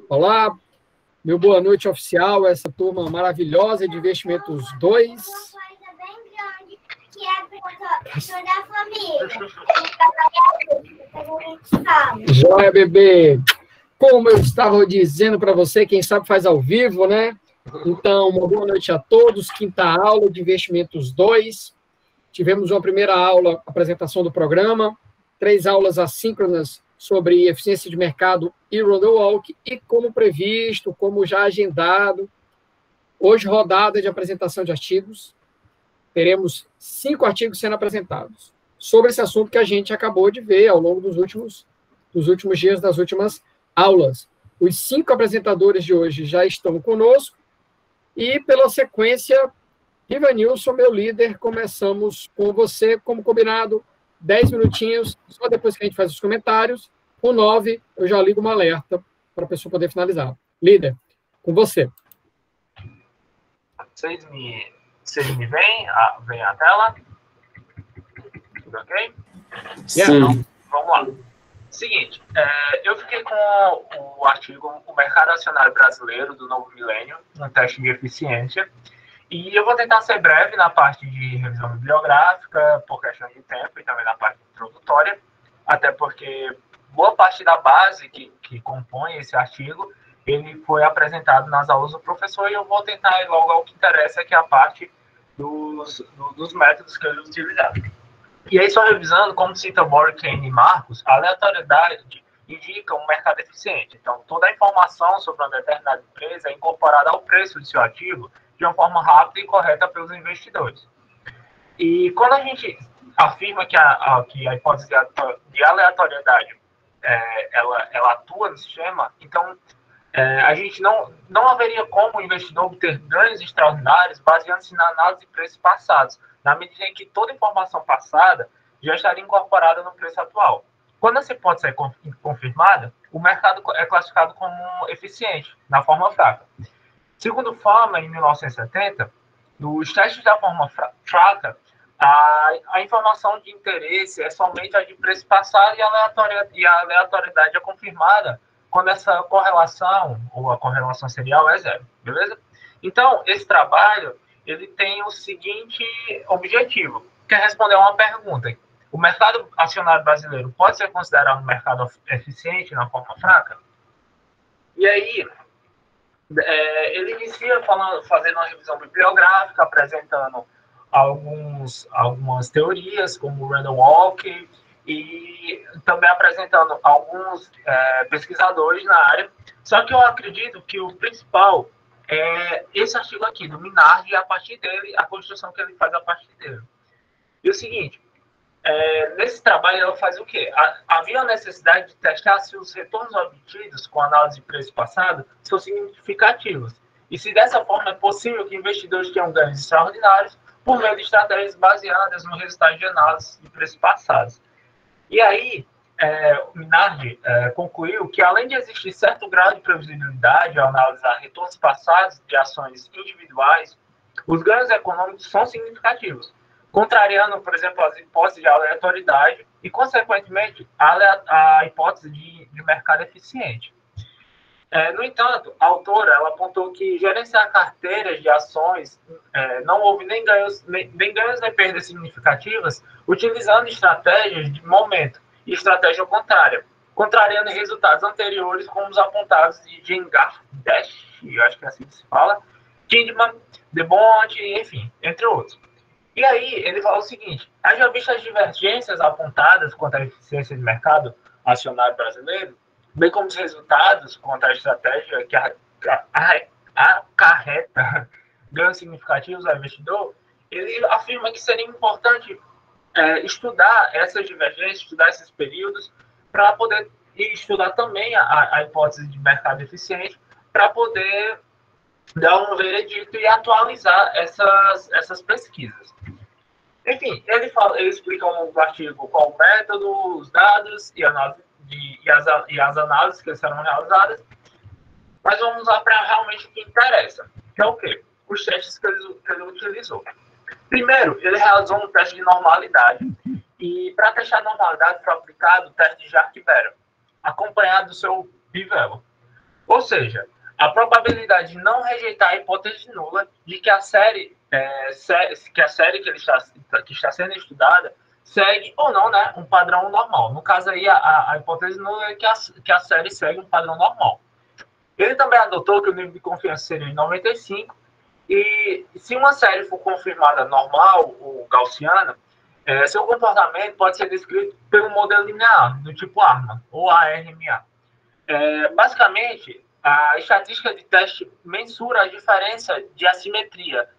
Olá, meu boa noite oficial, essa turma maravilhosa de Investimentos 2. Uma coisa bem grande que é para toda a família. Joia, bebê! Como eu estava dizendo para você, quem sabe faz ao vivo, né? Então, uma boa noite a todos. Quinta aula de Investimentos 2. Tivemos uma primeira aula, apresentação do programa, 3 aulas assíncronas sobre eficiência de mercado e Roadwalk, e como previsto, como já agendado, hoje rodada de apresentação de artigos, teremos 5 artigos sendo apresentados sobre esse assunto que a gente acabou de ver ao longo dos últimos dias, das últimas aulas. Os 5 apresentadores de hoje já estão conosco, e pela sequência, Ivanilson, meu líder, começamos com você, como combinado, 10 minutinhos, só depois que a gente faz os comentários. Com 9, eu já ligo uma alerta para a pessoa poder finalizar. Líder, com você. Vocês me veem? Veem a tela? Tudo ok? Sim. Então, vamos lá. Seguinte, eu fiquei com o artigo O Mercado Acionário Brasileiro do Novo Milênio, um teste de eficiência. E eu vou tentar ser breve na parte de revisão bibliográfica, por questão de tempo, e também na parte introdutória, até porque boa parte da base que compõe esse artigo, ele foi apresentado nas aulas do professor, e eu vou tentar ir logo ao que interessa, que é a parte dos métodos que ele utilizava. E aí, só revisando, como cita Boric e Marcos, a aleatoriedade indica um mercado eficiente. Então, toda a informação sobre uma determinada empresa é incorporada ao preço de seu ativo de uma forma rápida e correta pelos investidores. E quando a gente afirma que a hipótese de aleatoriedade ela atua no sistema, então a gente não haveria como o investidor obter ganhos extraordinários baseando-se na análise de preços passados, na medida em que toda informação passada já estaria incorporada no preço atual. Quando essa hipótese é confirmada, o mercado é classificado como eficiente, na forma fraca. Segundo Fama, em 1970, nos testes da forma fraca, a informação de interesse é somente a de preço passado, e a aleatoriedade é confirmada quando essa correlação, ou a correlação serial, é zero, beleza? Então, esse trabalho, ele tem o seguinte objetivo, que é responder a uma pergunta. O mercado acionário brasileiro pode ser considerado um mercado eficiente na forma fraca? E aí, ele inicia fazendo uma revisão bibliográfica, apresentando algumas teorias, como o Randall Walker, e também apresentando alguns pesquisadores na área. Só que eu acredito que o principal é esse artigo aqui, do Minardi, e a partir dele, a construção que ele faz a partir dele. E o seguinte, nesse trabalho ela faz o quê? Havia a necessidade de testar se os retornos obtidos com a análise de preço passado são significativos, e se dessa forma é possível que investidores tenham ganhos extraordinários por meio de estratégias baseadas no resultado de análise de preços passados. E aí, o Minardi concluiu que, além de existir certo grau de previsibilidade ao analisar retornos passados de ações individuais, os ganhos econômicos são significativos, contrariando, por exemplo, as hipóteses de aleatoriedade e, consequentemente, a hipótese de mercado eficiente. No entanto, a autora ela apontou que gerenciar carteiras de ações não houve nem ganhos nem perdas significativas, utilizando estratégias de momento e estratégia contrária, contrariando resultados anteriores, como os apontados de Jengar Dash, eu acho que é assim que se fala, Tindman, DeBond, enfim, entre outros. E aí, ele fala o seguinte: haja vista as divergências apontadas quanto à eficiência de mercado acionário brasileiro, bem como os resultados quanto à estratégia que acarreta ganhos significativos ao investidor, ele afirma que seria importante estudar essas divergências, estudar esses períodos, para poder estudar também a hipótese de mercado eficiente, para poder dar um veredito e atualizar essas pesquisas. Enfim, ele explica no artigo qual o método, os dados e as análises que serão realizadas, mas vamos lá para realmente o que interessa, que é o quê? Os testes que ele utilizou. Primeiro, ele realizou um teste de normalidade, e para testar a normalidade foi aplicado o teste de Jarque-Berra, acompanhado do seu bivelo. Ou seja, a probabilidade de não rejeitar a hipótese nula de que a série que está sendo estudada segue ou não, né, um padrão normal. No caso aí, a hipótese nula é que a série segue um padrão normal. Ele também adotou que o nível de confiança seria de 95, e se uma série for confirmada normal ou gaussiana, seu comportamento pode ser descrito pelo modelo linear, do tipo ARMA, ou ARMA. Basicamente, a estatística de teste mensura a diferença de assimetria,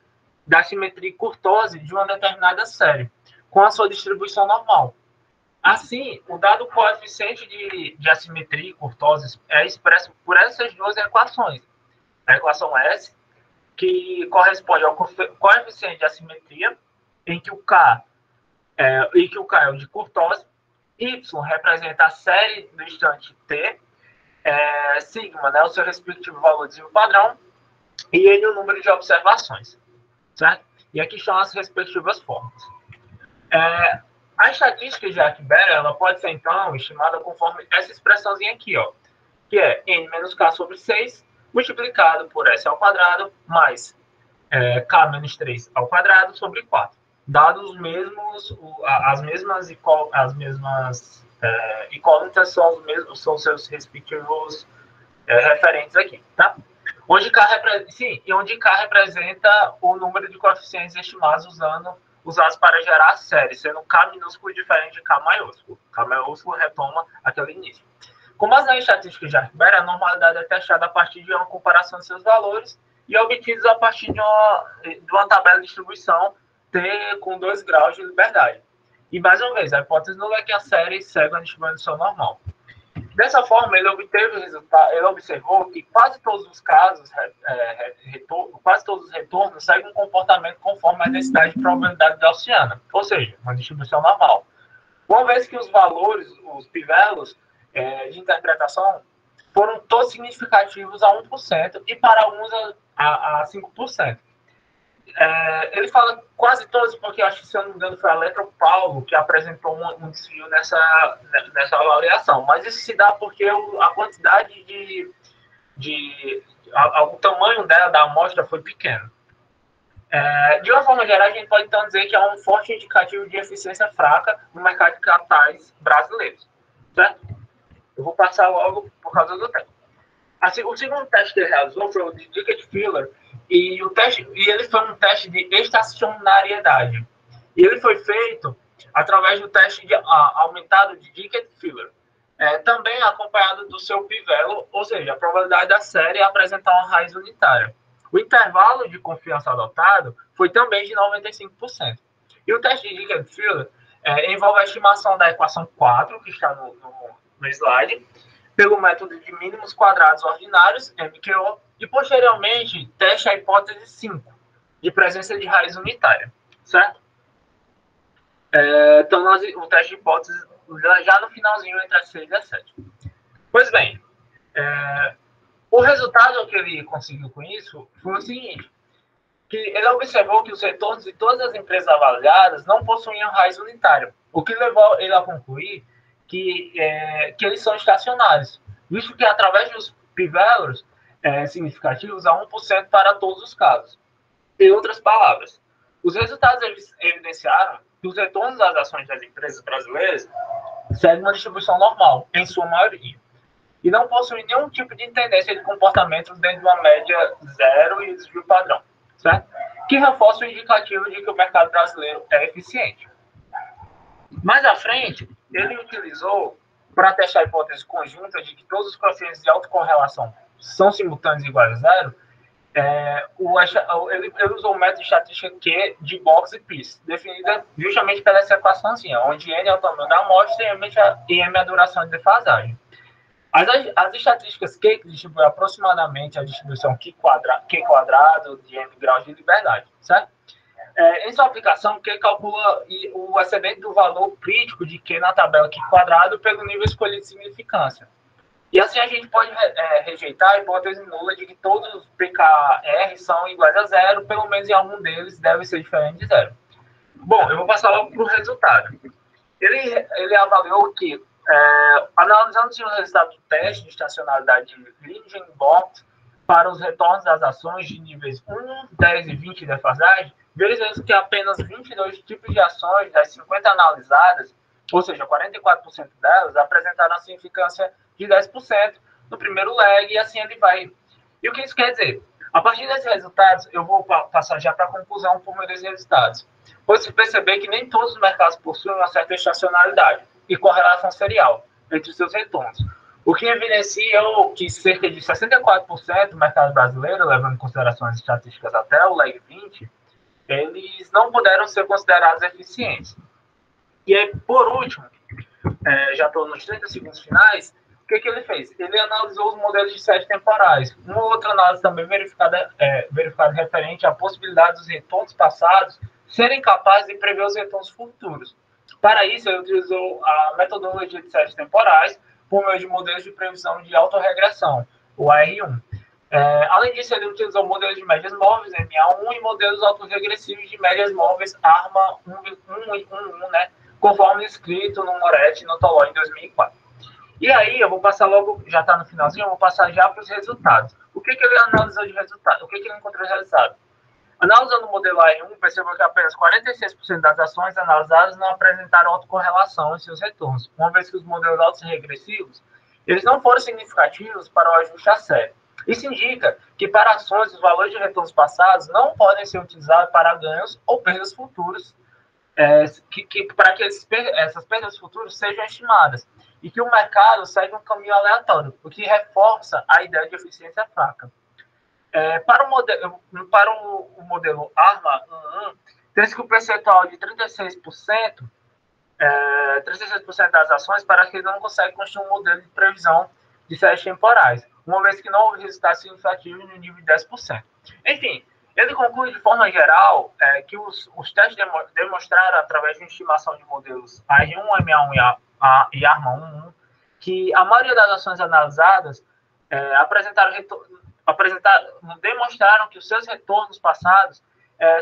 da assimetria curtose de uma determinada série, com a sua distribuição normal. Assim, o dado coeficiente de assimetria e curtose é expresso por essas duas equações. A equação S, que corresponde ao coeficiente de assimetria, em que o K é o de curtose, Y representa a série do instante T, sigma, né, o seu respectivo valor de padrão, e N o número de observações, certo? E aqui estão as respectivas formas. A estatística de Arkberg, ela pode ser, então, estimada conforme essa expressãozinha aqui, ó, que é N menos K sobre 6, multiplicado por S ao quadrado, mais K menos 3 ao quadrado sobre 4. Dados os mesmos, as mesmas incógnitas são seus respectivos referentes aqui, tá? Onde K representa o número de coeficientes estimados usados para gerar a série, sendo K minúsculo diferente de K maiúsculo. K maiúsculo retoma aquele início. Com base na estatística de Arkberg, a normalidade é testada a partir de uma comparação de seus valores e obtidos a partir de uma tabela de distribuição T com 2 graus de liberdade. E, mais uma vez, a hipótese nula é que a série segue a distribuição normal. Dessa forma, ele observou que quase todos os casos, quase todos os retornos seguem um comportamento conforme a densidade de probabilidade gaussiana, ou seja, uma distribuição normal. Uma vez que os valores, os pivelos de interpretação, foram todos significativos a 1% e para alguns a 5%. Ele fala quase todos, porque acho que, se eu não me engano, foi a letra Paulo que apresentou um desvio nessa avaliação. Mas isso se dá porque a quantidade o tamanho da amostra foi pequeno. De uma forma geral, a gente pode então dizer que há um forte indicativo de eficiência fraca no mercado de capitais brasileiros. Certo? Eu vou passar logo por causa do tempo. O segundo teste que ele realizou foi o de Dickett-Filler, e ele foi um teste de estacionariedade. E ele foi feito através do teste aumentado de Dickett-Filler, também acompanhado do seu pivelo, ou seja, a probabilidade da série apresentar uma raiz unitária. O intervalo de confiança adotado foi também de 95%. E o teste de Dickett-Filler envolve a estimação da equação 4, que está no slide, pelo método de mínimos quadrados ordinários, MQO, e, posteriormente, teste a hipótese 5, de presença de raiz unitária, certo? Então, o teste de hipótese já no finalzinho, entre as 6 e as 7. Pois bem, o resultado que ele conseguiu com isso foi o seguinte, que ele observou que os retornos de todas as empresas avaliadas não possuíam raiz unitária, o que levou ele a concluir que eles são estacionários, visto que, através dos pivelos significativos, há 1% para todos os casos. Em outras palavras, os resultados evidenciaram que os retornos das ações das empresas brasileiras seguem uma distribuição normal, em sua maioria, e não possuem nenhum tipo de tendência de comportamento dentro de uma média zero e desvio padrão, certo? Que reforça o indicativo de que o mercado brasileiro é eficiente. Mais à frente, ele utilizou, para testar a hipótese conjunta de que todos os coeficientes de autocorrelação são simultâneos iguais a zero, ele usou o método de estatística Q de box e PIS, definida justamente pela essa equaçãozinha, onde N é o tamanho da amostra e M é a duração de defasagem. As estatísticas Q, que distribuem aproximadamente a distribuição Q quadrado de M graus de liberdade, certo? Em sua aplicação, Q calcula o excedente do valor crítico de Q na tabela Q quadrado pelo nível escolhido de significância. E assim a gente pode rejeitar a hipótese nula de que todos os PKR são iguais a zero, pelo menos em algum deles deve ser diferente de zero. Bom, eu vou passar logo para o resultado. Ele avaliou que Analisando o resultado do teste de estacionalidade de Lindenbox para os retornos das ações de níveis 1, 10 e 20 de defasagem, verificamos que apenas 22 tipos de ações das 50 analisadas, ou seja, 44% delas, apresentaram a significância de 10% no primeiro leg, e assim ele vai. E o que isso quer dizer? A partir desses resultados, eu vou passar já para a conclusão por meio desses resultados. Pode-se perceber que nem todos os mercados possuem uma certa estacionalidade e correlação serial entre os seus retornos. O que evidencia que cerca de 64% do mercado brasileiro, levando em consideração as estatísticas até o leg 20, eles não puderam ser considerados eficientes. E aí, por último, já estou nos 30 segundos finais, o que ele fez? Ele analisou os modelos de séries temporais. Uma outra análise também verificada referente à possibilidade dos retornos passados serem capazes de prever os retornos futuros. Para isso, ele utilizou a metodologia de séries temporais por meio de modelos de previsão de autorregressão, o AR1. Além disso, ele utilizou modelos de médias móveis, MA1, e modelos autorregressivos de médias móveis, ARMA 1, né, conforme escrito no Moretti e no Toló em 2004. E aí, eu vou passar logo, já está no finalzinho, eu vou passar já para os resultados. O que ele analisou de resultado? O que ele encontrou de resultado? Analisando o modelo AR1, percebeu que apenas 46% das ações analisadas não apresentaram autocorrelação em seus retornos, uma vez que os modelos autorregressivos eles não foram significativos para o ajuste a sério. Isso indica que para ações, os valores de retornos passados não podem ser utilizados para ganhos ou perdas futuras, para que essas perdas futuras sejam estimadas, e que o mercado segue um caminho aleatório, o que reforça a ideia de eficiência fraca. Para o modelo ARMA 1, tem-se que o percentual de 36% das ações parece que ele não consegue construir um modelo de previsão de séries temporais, uma vez que não houve resultado significativo no nível de 10%. Enfim, ele conclui de forma geral que os testes demonstraram, através de uma estimação de modelos AR1, MA1 e ARMA 1, que a maioria das ações analisadas demonstraram que os seus retornos passados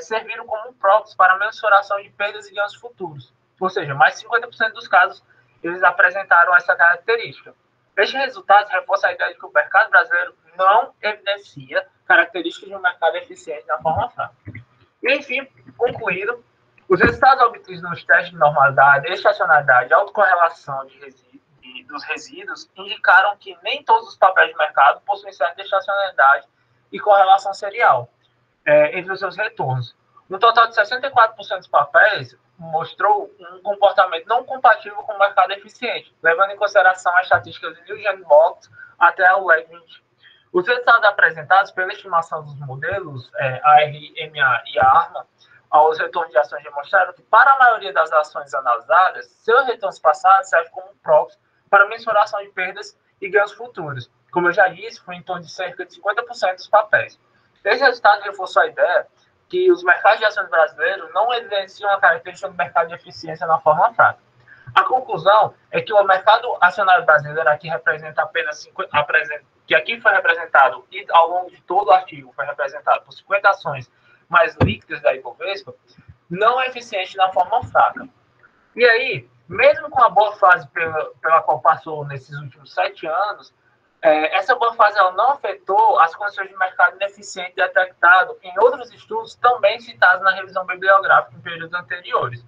serviram como próprios para a mensuração de perdas e ganhos futuros. Ou seja, mais de 50% dos casos eles apresentaram essa característica. Estes resultados reforçam a ideia de que o mercado brasileiro não evidencia características de um mercado eficiente na forma fraca. E, enfim, concluído, os resultados obtidos nos testes de normalidade, estacionalidade e autocorrelação dos resíduos indicaram que nem todos os papéis de mercado possuem certa estacionalidade e correlação serial entre os seus retornos. No total de 64% dos papéis mostrou um comportamento não compatível com o mercado eficiente, levando em consideração as estatísticas de Lindenbox até o leg 20. Os resultados apresentados pela estimação dos modelos AR, MA e ARMA aos retornos de ações demonstraram que, para a maioria das ações analisadas, seus retornos passados servem como próprios para mensuração de perdas e ganhos futuros. Como eu já disse, foi em torno de cerca de 50% dos papéis. Esse resultado reforçou a ideia que os mercados de ações brasileiros não evidenciam a característica do mercado de eficiência na forma fraca. A conclusão é que o mercado acionário brasileiro aqui representa apenas que aqui foi representado, e ao longo de todo o artigo foi representado por 50 ações mais líquidas da Ibovespa, não é eficiente na forma fraca. E aí, mesmo com a boa fase pela qual passou nesses últimos 7 anos, essa boa fase ela não afetou as condições de mercado ineficiente detectado em outros estudos também citados na revisão bibliográfica em períodos anteriores.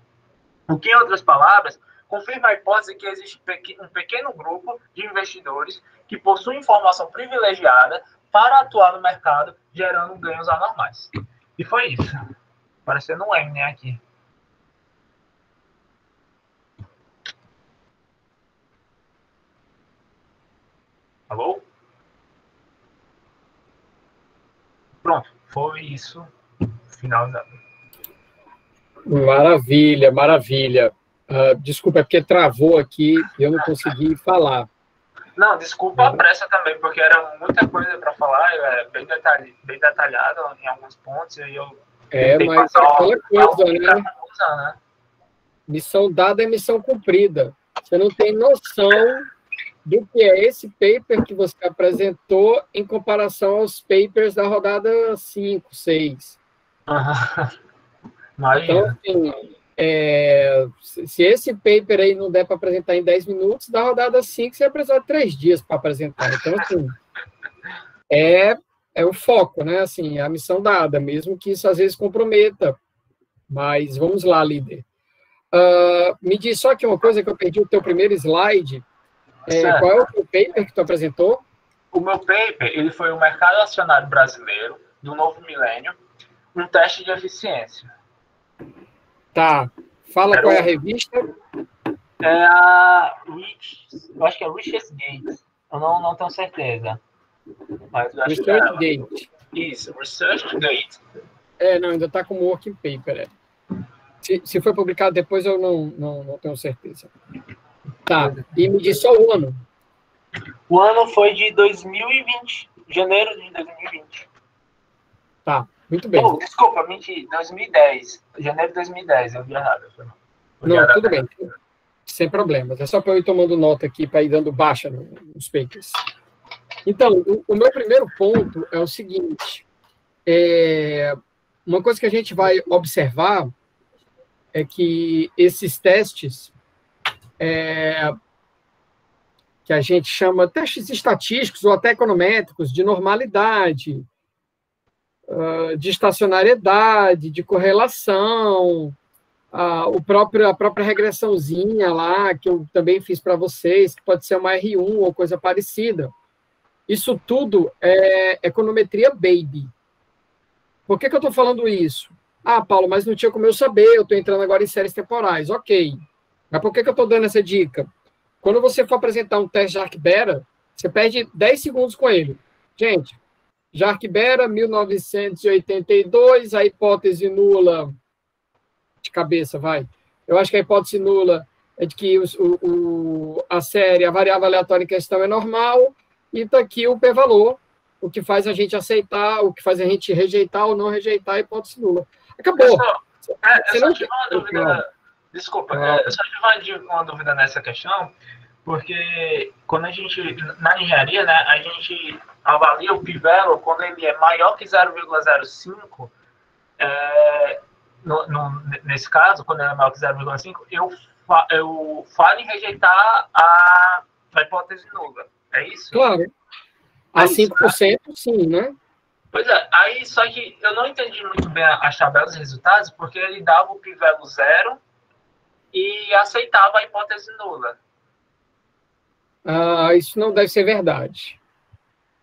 O que, em outras palavras, confirma a hipótese que existe um pequeno grupo de investidores que possuem informação privilegiada para atuar no mercado, gerando ganhos anormais. E foi isso. Parecendo um M, né, aqui. Alô? Pronto, foi isso. Finalizado. Maravilha, maravilha. Desculpa, é porque travou aqui e eu não consegui falar. Não, desculpa a pressa também, porque era muita coisa para falar, bem detalhado em alguns pontos, e aí eu mas aquela coisa, né? Missão dada é missão cumprida. Você não tem noção do que é esse paper que você apresentou em comparação aos papers da rodada 5, 6. Imagina. Então, assim, Se esse paper aí não der para apresentar em 10 minutos, da rodada 5, você vai precisar de 3 dias para apresentar. Então, assim, é o foco, né? Assim, é a missão dada, mesmo que isso às vezes comprometa. Mas vamos lá, líder. Me diz só aqui uma coisa, que eu perdi o teu primeiro slide. Qual é o teu paper que tu apresentou? O meu paper, ele foi o Mercado Acionário Brasileiro do Novo Milênio, um teste de eficiência. Tá. Fala qual é a revista. É a eu acho que é Research Gate. Eu não tenho certeza. Mas eu acho Research Gate. Isso, Research Gate. Não, ainda está como working paper. Se foi publicado depois, eu não tenho certeza. Tá. E me diz só o ano. O ano foi de 2020. Janeiro de 2020. Tá, muito bem. Desculpa, menti. 2010. Janeiro de 2010, eu vi errado. Não, tudo bem. Sem problemas. É só para eu ir tomando nota aqui, para ir dando baixa nos papers. Então, o meu primeiro ponto é o seguinte. Uma coisa que a gente vai observar é que esses testes, que a gente chama testes estatísticos ou até econométricos, de normalidade, de estacionariedade, de correlação, a própria regressãozinha lá, que eu também fiz para vocês, que pode ser uma R1 ou coisa parecida. Isso tudo é econometria baby. Por que eu estou falando isso? Paulo, mas não tinha como eu saber, eu estou entrando agora em séries temporais. Ok. Mas por que eu estou dando essa dica? Quando você for apresentar um teste de Jarque-Bera, você perde 10 segundos com ele. Gente, Jarque-Bera, 1982, a hipótese nula, de cabeça, vai. Eu acho que a hipótese nula é de que a variável aleatória em questão é normal, e está aqui o p-valor, o que faz a gente aceitar, o que faz a gente rejeitar ou não rejeitar a hipótese nula. Acabou. Desculpa, eu só tive uma dúvida nessa questão, porque quando a gente, na engenharia, né, a gente avalia o p-valor quando ele é maior que 0,05, nesse caso, quando ele é maior que 0,5, eu falo em rejeitar a hipótese nula. É isso? Claro. A 5%, sim, né? Pois é. Aí, só que eu não entendi muito bem as tabelas de resultados, porque ele dava o p-valor 0 e aceitava a hipótese nula. Isso não deve ser verdade.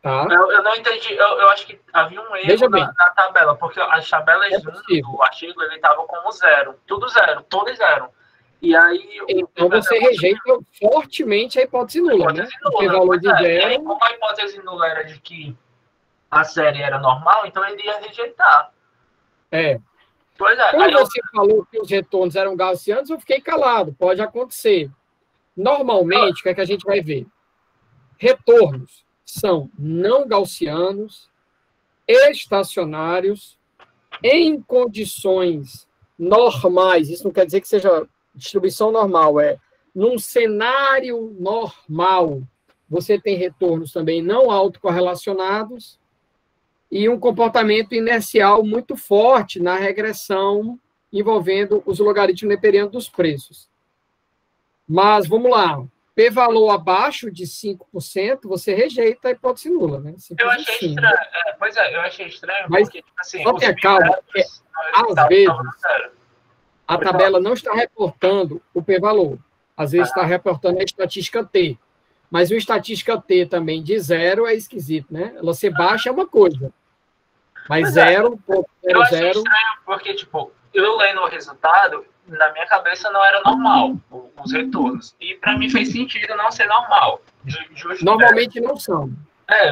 Tá? Eu não entendi. Eu acho que havia um erro na tabela, porque as tabelas do artigo ele estava como 0. Tudo 0, todo 0. E aí, então você rejeita fortemente a hipótese nula, né? Porque valor de 0... E aí, como a hipótese nula era de que a série era normal, então ele ia rejeitar. Pois é. Quando você falou que os retornos eram gaussianos, eu fiquei calado. Pode acontecer. Normalmente, o que é que a gente vai ver? Retornos são não gaussianos, estacionários, em condições normais. Isso não quer dizer que seja distribuição normal, num cenário normal, você tem retornos também não autocorrelacionados e um comportamento inercial muito forte na regressão envolvendo os logaritmos neperianos dos preços. Mas, vamos lá, p-valor abaixo de 5%, você rejeita a hipótese nula, né? Eu achei estranho. Eu achei estranho, mas porque, tipo assim, só tenha calma, porque, às vezes, a tabela não está reportando o p-valor. Às vezes está reportando a estatística T. Mas o estatística T também de 0 é esquisito, né? Ela ser baixa é uma coisa. Mas 0,00... Eu achei estranho porque, tipo, eu lendo o resultado, na minha cabeça não era normal os retornos. E para mim fez sentido não ser normal. Normalmente não são.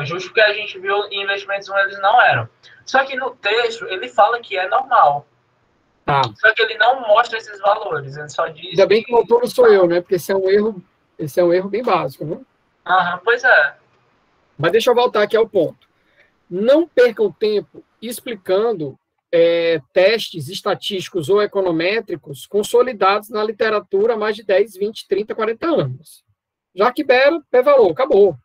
Justo porque a gente viu em investimentos eles não eram. Só que no texto ele fala que é normal. Tá. Só que ele não mostra esses valores, ele só diz... Ainda bem que o autor não sou eu, né? Porque esse é um erro bem básico, né? Pois é. Mas deixa eu voltar aqui ao ponto. Não percam tempo explicando testes estatísticos ou econométricos consolidados na literatura há mais de 10, 20, 30, 40 anos. Jarque-Bera, p-valor, acabou.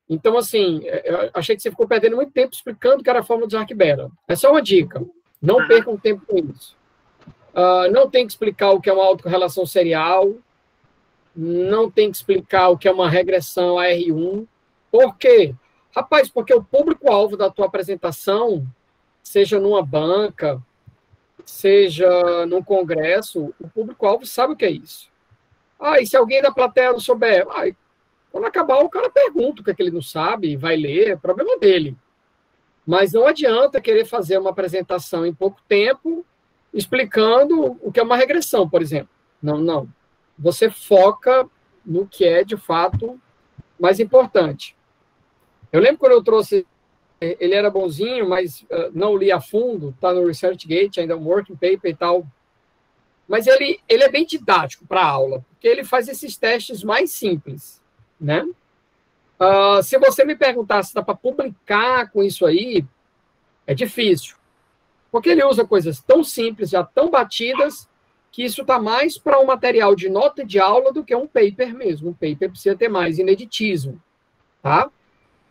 Então, assim, eu achei que você ficou perdendo muito tempo explicando o que era a fórmula de Jarque-Bera. É só uma dica. Não percam tempo com isso. Não tem que explicar o que é uma autocorrelação serial, não tem que explicar o que é uma regressão AR1. Por quê? Rapaz, porque o público-alvo da tua apresentação, seja numa banca, seja num congresso, o público-alvo sabe o que é isso. E se alguém da plateia não souber, quando acabar o cara pergunta o que é que ele não sabe, vai ler, é problema dele. Mas não adianta querer fazer uma apresentação em pouco tempo explicando o que é uma regressão, por exemplo. Não. Você foca no que é, de fato, mais importante. Eu lembro quando eu trouxe, ele era bonzinho, mas não li a fundo, está no ResearchGate, ainda é um working paper e tal. Mas ele é bem didático para a aula, porque ele faz esses testes mais simples, né? Se você me perguntar se dá para publicar com isso aí, é difícil. Porque ele usa coisas tão simples, já tão batidas, que isso está mais para um material de nota de aula do que um paper mesmo. Um paper precisa ter mais ineditismo, tá?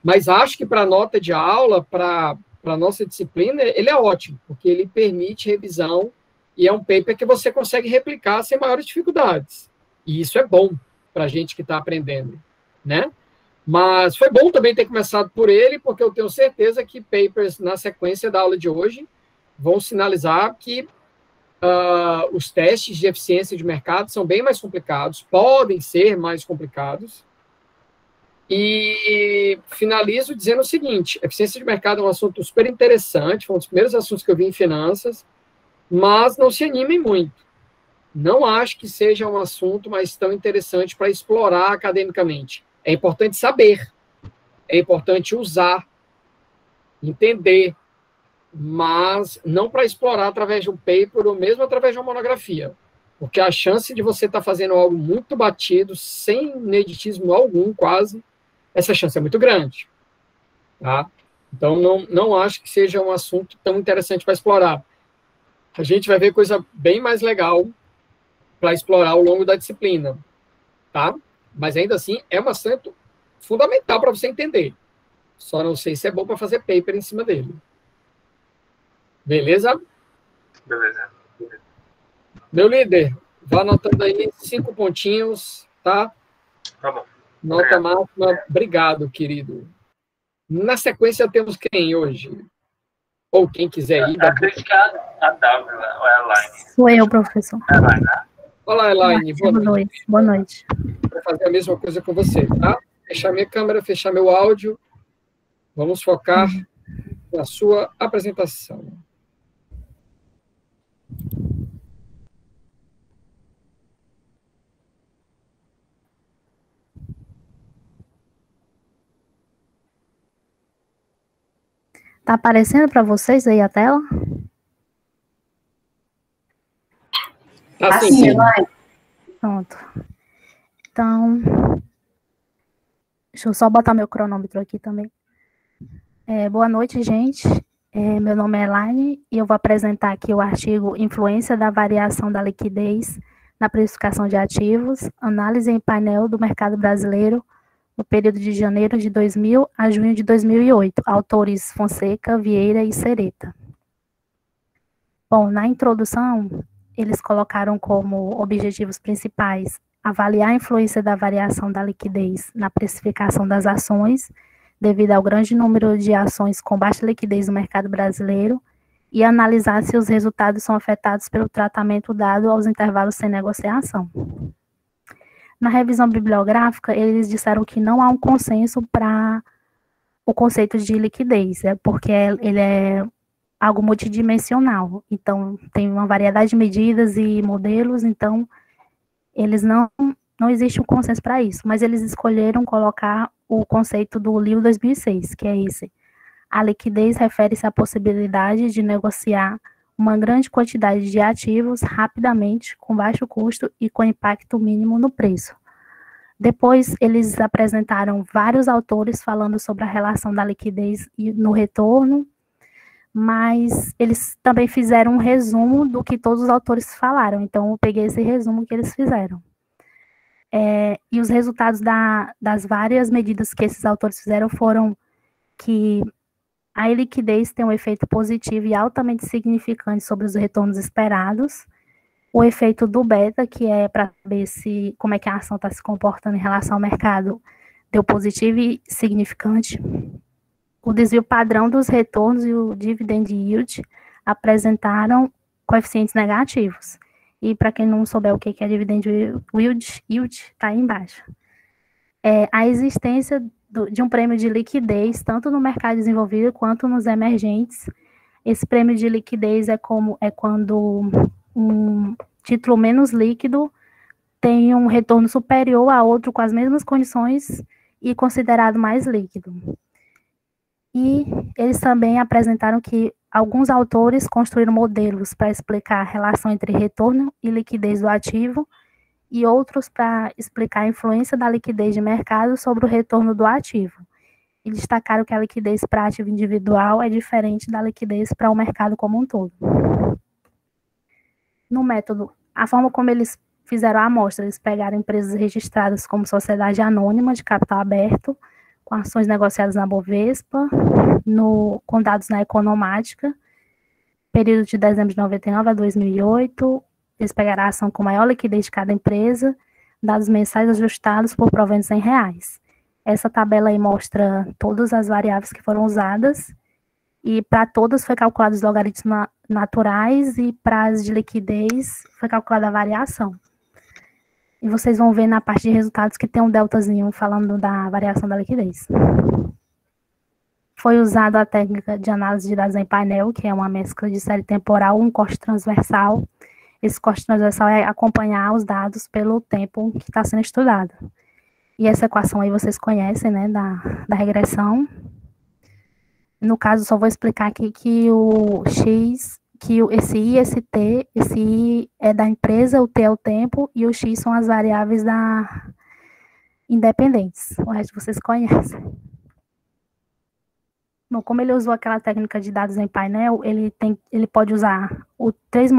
Mas acho que para nota de aula, para a nossa disciplina, ele é ótimo, porque ele permite revisão e é um paper que você consegue replicar sem maiores dificuldades. E isso é bom para a gente que está aprendendo, né? Mas foi bom também ter começado por ele, porque eu tenho certeza que papers na sequência da aula de hoje vão sinalizar que os testes de eficiência de mercado são bem mais complicados, podem ser mais complicados. E finalizo dizendo o seguinte: eficiência de mercado é um assunto super interessante, foi um dos primeiros assuntos que eu vi em finanças, mas não se animem muito. Não acho que seja um assunto mais tão interessante para explorar academicamente. É importante saber, é importante usar, entender, mas não para explorar através de um paper ou mesmo através de uma monografia, porque a chance de você estar fazendo algo muito batido, sem ineditismo algum, quase, essa chance é muito grande. Tá? Então, não acho que seja um assunto tão interessante para explorar. A gente vai ver coisa bem mais legal para explorar ao longo da disciplina. Tá? Mas ainda assim, é um assunto fundamental para você entender. Só não sei se é bom para fazer paper em cima dele. Beleza? Beleza. Meu líder, vá anotando aí 5 pontinhos, tá? Tá bom. Nota máxima. Obrigado, querido. Na sequência, temos quem hoje? Ou quem quiser ir. Acredito que é a W, ou é a Elaine. Sou eu, professor. É a Elaine, né? Olá, Elaine. Boa noite. Boa noite. Vou fazer a mesma coisa com você, tá? Fechar minha câmera, fechar meu áudio. Vamos focar na sua apresentação. Tá aparecendo para vocês aí a tela? Assim, Pronto. Então, deixa eu só botar meu cronômetro aqui também. Boa noite, gente. Meu nome é Elaine e eu vou apresentar aqui o artigo Influência da variação da liquidez na precificação de ativos, análise em painel do mercado brasileiro no período de janeiro de 2000 a junho de 2008, autores Fonseca, Vieira e Sereta. Bom, na introdução, eles colocaram como objetivos principais avaliar a influência da variação da liquidez na precificação das ações, devido ao grande número de ações com baixa liquidez no mercado brasileiro, e analisar se os resultados são afetados pelo tratamento dado aos intervalos sem negociação. Na revisão bibliográfica, eles disseram que não há um consenso para o conceito de liquidez, porque ele é algo multidimensional. Então, tem uma variedade de medidas e modelos, então, eles não existe um consenso para isso, mas eles escolheram colocar o conceito do livro 2006, que é esse. A liquidez refere-se à possibilidade de negociar uma grande quantidade de ativos rapidamente, com baixo custo e com impacto mínimo no preço. Depois, eles apresentaram vários autores falando sobre a relação da liquidez no retorno, mas eles também fizeram um resumo do que todos os autores falaram, então eu peguei esse resumo que eles fizeram. E os resultados das várias medidas que esses autores fizeram foram que a liquidez tem um efeito positivo e altamente significante sobre os retornos esperados, o efeito do beta, que é para saber como é que a ação está se comportando em relação ao mercado, deu positivo e significante. O desvio padrão dos retornos e o dividend yield apresentaram coeficientes negativos. E para quem não souber o que é dividend yield está aí embaixo. A existência de um prêmio de liquidez, tanto no mercado desenvolvido quanto nos emergentes. Esse prêmio de liquidez é quando um título menos líquido tem um retorno superior a outro com as mesmas condições e considerado mais líquido. E eles também apresentaram que alguns autores construíram modelos para explicar a relação entre retorno e liquidez do ativo e outros para explicar a influência da liquidez de mercado sobre o retorno do ativo. E destacaram que a liquidez para ativo individual é diferente da liquidez para o mercado como um todo. No método, a forma como eles fizeram a amostra, eles pegaram empresas registradas como sociedade anônima de capital aberto, com ações negociadas na Bovespa, com dados na Economática, período de dezembro de 99 a 2008, eles pegaram a ação com maior liquidez de cada empresa, dados mensais ajustados por proventos em reais. Essa tabela aí mostra todas as variáveis que foram usadas, e para todas foi calculado os logaritmos naturais, e para as de liquidez foi calculada a variação. E vocês vão ver na parte de resultados que tem um deltazinho falando da variação da liquidez. Foi usada a técnica de análise de dados em painel, que é uma mescla de série temporal, um corte transversal. Esse corte transversal é acompanhar os dados pelo tempo que está sendo estudado. E essa equação aí vocês conhecem, né, da regressão. No caso, só vou explicar aqui que o X, esse I e esse T, esse I é da empresa, o T é o tempo, e o X são as variáveis independentes. O resto vocês conhecem. Bom, como ele usou aquela técnica de dados em painel, ele pode usar três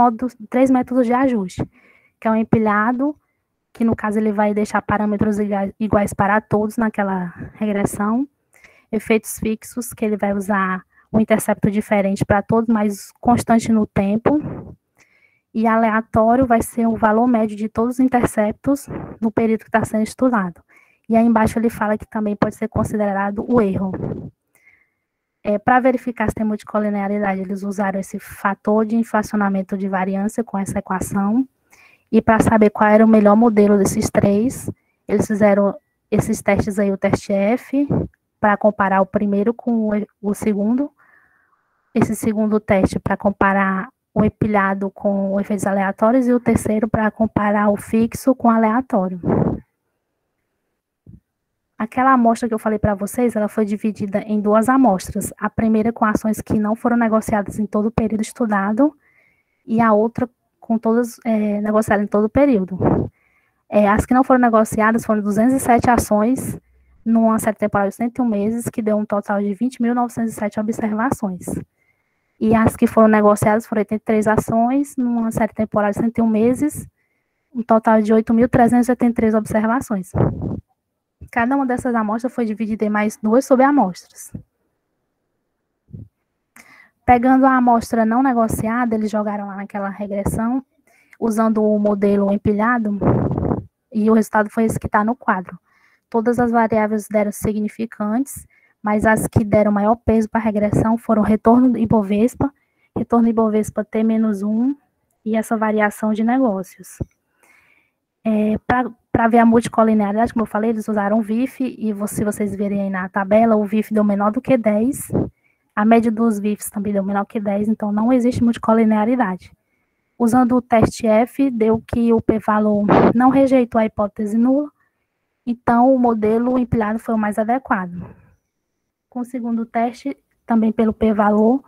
métodos de ajuste, que é o empilhado, que no caso ele vai deixar parâmetros iguais para todos naquela regressão, efeitos fixos, que ele vai usar um intercepto diferente para todos, mas constante no tempo, e aleatório vai ser o valor médio de todos os interceptos no período que está sendo estudado. E aí embaixo ele fala que também pode ser considerado o erro. Para verificar se tem multicolinearidade, eles usaram esse fator de inflacionamento de variância com essa equação, e para saber qual era o melhor modelo desses três, eles fizeram esses testes aí, o teste F, para comparar o primeiro com o segundo, esse segundo teste para comparar o empilhado com efeitos aleatórios, e o terceiro para comparar o fixo com aleatório. Aquela amostra que eu falei para vocês, ela foi dividida em duas amostras. A primeira com ações que não foram negociadas em todo o período estudado, e a outra com todas negociadas em todo o período. As que não foram negociadas foram 207 ações, numa série temporal de 101 meses, que deu um total de 20.907 observações. E as que foram negociadas foram 83 ações, numa série temporal de 101 meses, um total de 8.383 observações. Cada uma dessas amostras foi dividida em mais duas subamostras. Pegando a amostra não negociada, eles jogaram lá naquela regressão, usando o modelo empilhado, e o resultado foi esse que está no quadro. Todas as variáveis deram significantes, mas as que deram maior peso para a regressão foram retorno Ibovespa T-1 e essa variação de negócios. Para ver a multicolinearidade, como eu falei, eles usaram o VIF, e se vocês verem aí na tabela, o VIF deu menor do que 10, a média dos VIFs também deu menor que 10, então não existe multicolinearidade. Usando o teste F, deu que o p-valor não rejeitou a hipótese nula, então o modelo empilhado foi o mais adequado. Com o segundo teste, também pelo p-valor,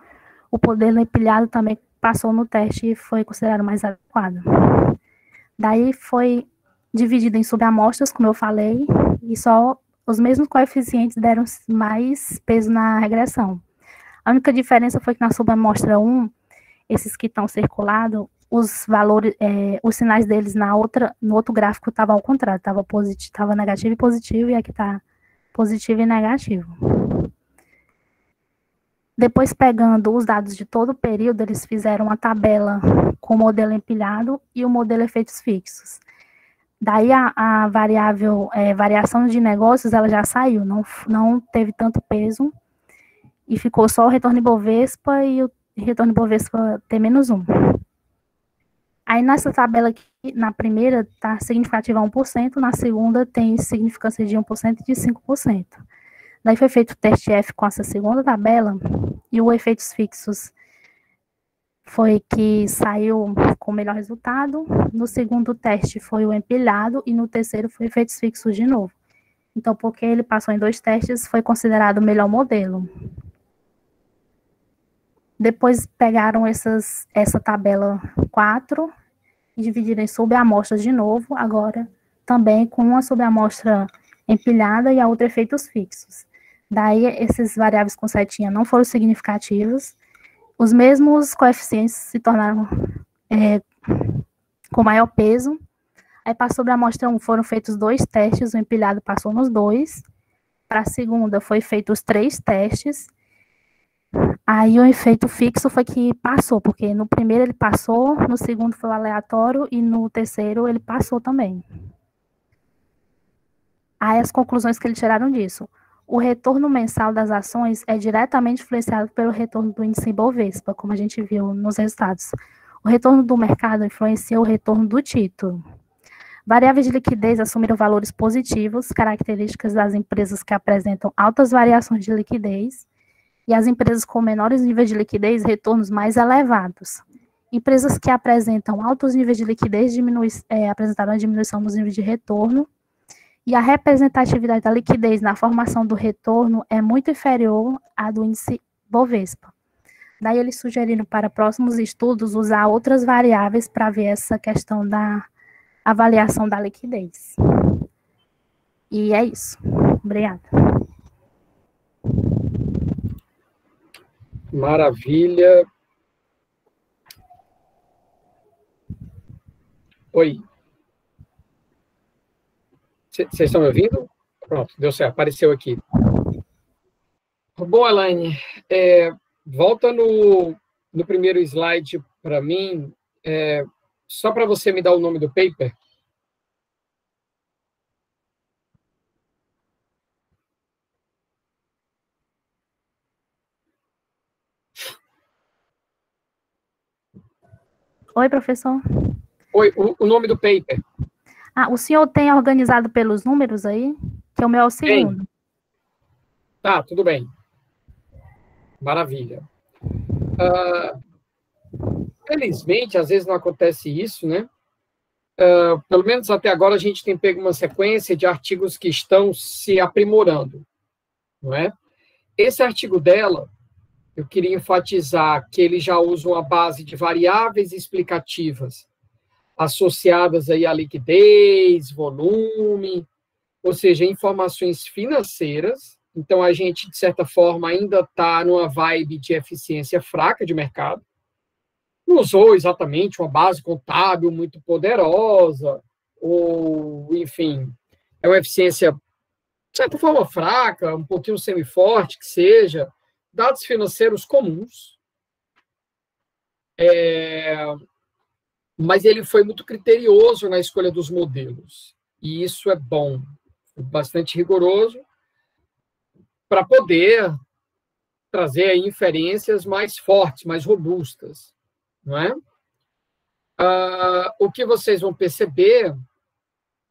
o modelo empilhado também passou no teste e foi considerado mais adequado. Daí foi dividido em subamostras, como eu falei, e só os mesmos coeficientes deram mais peso na regressão. A única diferença foi que na subamostra 1, esses que estão circulados, os valores, os sinais deles no outro gráfico estavam ao contrário, estava negativo e positivo, e aqui está positivo e negativo. Depois, pegando os dados de todo o período, eles fizeram uma tabela com o modelo empilhado e o modelo efeitos fixos. Daí, a variável variação de negócios, ela já saiu, não teve tanto peso, e ficou só o retorno Ibovespa e o retorno Ibovespa T-1. Aí, nessa tabela aqui, na primeira, está significativa 1%, na segunda tem significância de 1% e de 5%. Daí foi feito o teste F com essa segunda tabela, e o efeitos fixos foi que saiu com o melhor resultado. No segundo teste foi o empilhado, e no terceiro foi efeitos fixos de novo. Então, porque ele passou em 2 testes, foi considerado o melhor modelo. Depois pegaram essa tabela 4 e dividiram em subamostras de novo, agora também com uma subamostra empilhada e a outra efeitos fixos. Daí, esses variáveis com setinha não foram significativos. Os mesmos coeficientes se tornaram com maior peso. Aí, para a sobreamostra 1, foram feitos 2 testes, o empilhado passou nos 2. Para a segunda, foi feito os 3 testes. Aí, o efeito fixo foi que passou, porque no primeiro ele passou, no segundo foi o aleatório, e no terceiro ele passou também. Aí, as conclusões que eles tiraram disso. O retorno mensal das ações é diretamente influenciado pelo retorno do índice Ibovespa, como a gente viu nos resultados. O retorno do mercado influencia o retorno do título. Variáveis de liquidez assumiram valores positivos, características das empresas que apresentam altas variações de liquidez, e as empresas com menores níveis de liquidez, retornos mais elevados. Empresas que apresentam altos níveis de liquidez apresentaram a diminuição nos níveis de retorno, e a representatividade da liquidez na formação do retorno é muito inferior à do índice Bovespa. Daí eles sugeriram para próximos estudos usar outras variáveis para ver essa questão da avaliação da liquidez. E é isso. Obrigada. Maravilha. Oi. Vocês estão me ouvindo? Pronto, deu certo, apareceu aqui. Bom, Elaine, volta no primeiro slide para mim, só para você me dar o nome do paper. Oi, professor. Oi, o nome do paper. O senhor tem organizado pelos números aí? Que é o meu é o segundo. Tem. Tá, tudo bem. Maravilha. Felizmente, às vezes não acontece isso, né? Pelo menos até agora a gente tem pego uma sequência de artigos que estão se aprimorando, não é? Esse artigo dela, eu queria enfatizar que ele já usa uma base de variáveis explicativas associadas aí à liquidez, volume, ou seja, informações financeiras. Então, a gente, de certa forma, ainda está numa vibe de eficiência fraca de mercado. Não usou exatamente uma base contábil muito poderosa, ou, enfim, é uma eficiência, de certa forma, fraca, um pouquinho semi-forte, que seja, dados financeiros comuns. Mas ele foi muito criterioso na escolha dos modelos. E isso é bom, bastante rigoroso, para poder trazer aí inferências mais fortes, mais robustas, não é? O que vocês vão perceber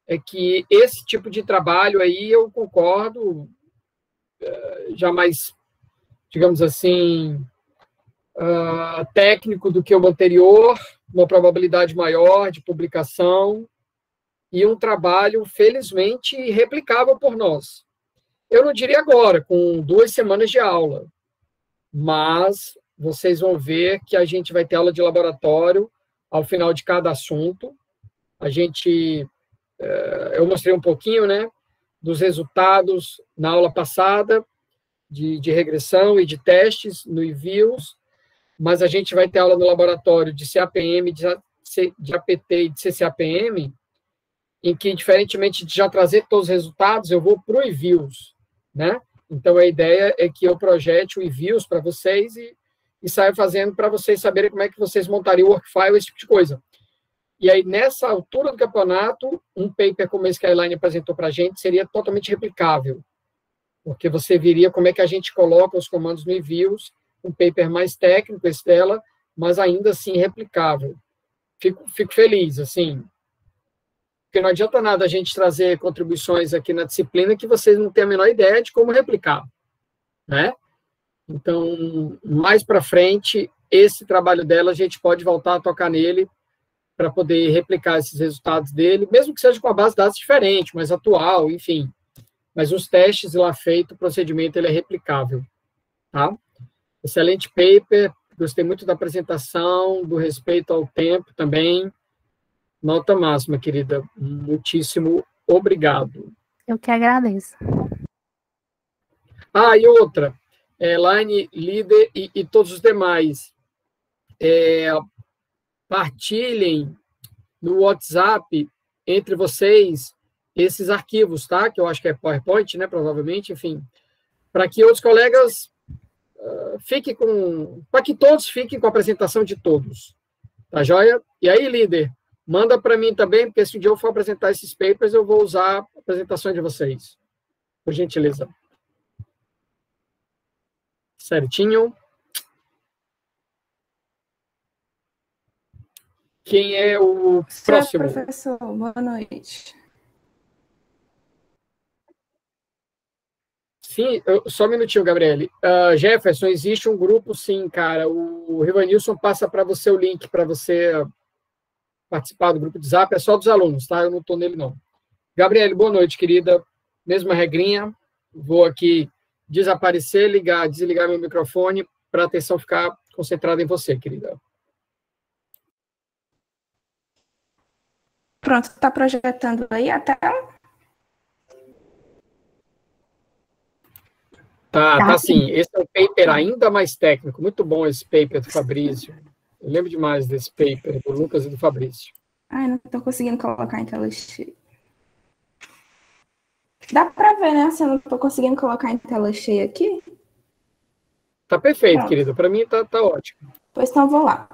é que esse tipo de trabalho aí eu concordo, já mais, digamos assim, técnico do que o anterior, uma probabilidade maior de publicação e um trabalho, felizmente, replicável por nós. Eu não diria agora, com 2 semanas de aula, mas vocês vão ver que a gente vai ter aula de laboratório ao final de cada assunto. Eu mostrei um pouquinho, né, dos resultados na aula passada, de regressão e de testes no IVIUS, mas a gente vai ter aula no laboratório de CAPM, de APT e de CCAPM, em que, diferentemente de já trazer todos os resultados, eu vou para o IVIUS, né? Então, a ideia é que eu projete o envios para vocês e saia fazendo para vocês saberem como é que vocês montariam o workfile, esse tipo de coisa. E aí, nessa altura do campeonato, um paper como esse que a Elaine apresentou para a gente seria totalmente replicável, porque você viria como é que a gente coloca os comandos no envios, um paper mais técnico, esse dela, mas ainda assim replicável. Fico feliz, assim, porque não adianta nada a gente trazer contribuições aqui na disciplina que vocês não têm a menor ideia de como replicar, né? Então, mais para frente, esse trabalho dela, a gente pode voltar a tocar nele para poder replicar esses resultados dele, mesmo que seja com a base de dados diferente, mais atual, enfim. Mas os testes lá feitos, o procedimento ele é replicável, tá? Excelente paper, gostei muito da apresentação, do respeito ao tempo também. Nota máxima, querida. Muitíssimo obrigado. Eu que agradeço. Ah, e outra, Elaine, líder e todos os demais, partilhem no WhatsApp entre vocês esses arquivos, tá? Que eu acho que é PowerPoint, né? Provavelmente, enfim, para que outros colegas fiquem com... Para que todos fiquem com a apresentação de todos. Tá joia? E aí, líder, manda para mim também, porque se um dia eu for apresentar esses papers, eu vou usar a apresentação de vocês. Por gentileza. Certinho. Quem é o próximo? Professor, boa noite. Sim, só um minutinho, Gabriele. Jefferson, existe um grupo, sim, cara. O Rivanilson passa para você o link para você participar do grupo de Zap. É só dos alunos, tá? Eu não estou nele, não. Gabriele, boa noite, querida. Mesma regrinha. Vou aqui desaparecer, desligar meu microfone para a atenção ficar concentrada em você, querida. Pronto, está projetando aí a tela? Tá sim. Esse é um paper ainda mais técnico. Muito bom esse paper do Fabrício. Eu lembro demais desse paper do Lucas e do Fabrício. Ai, não estou conseguindo colocar em tela cheia. Dá para ver, né? Se eu não estou conseguindo colocar em tela cheia aqui. Tá perfeito, Pronto. querido. Para mim tá ótimo. Pois então, vou lá.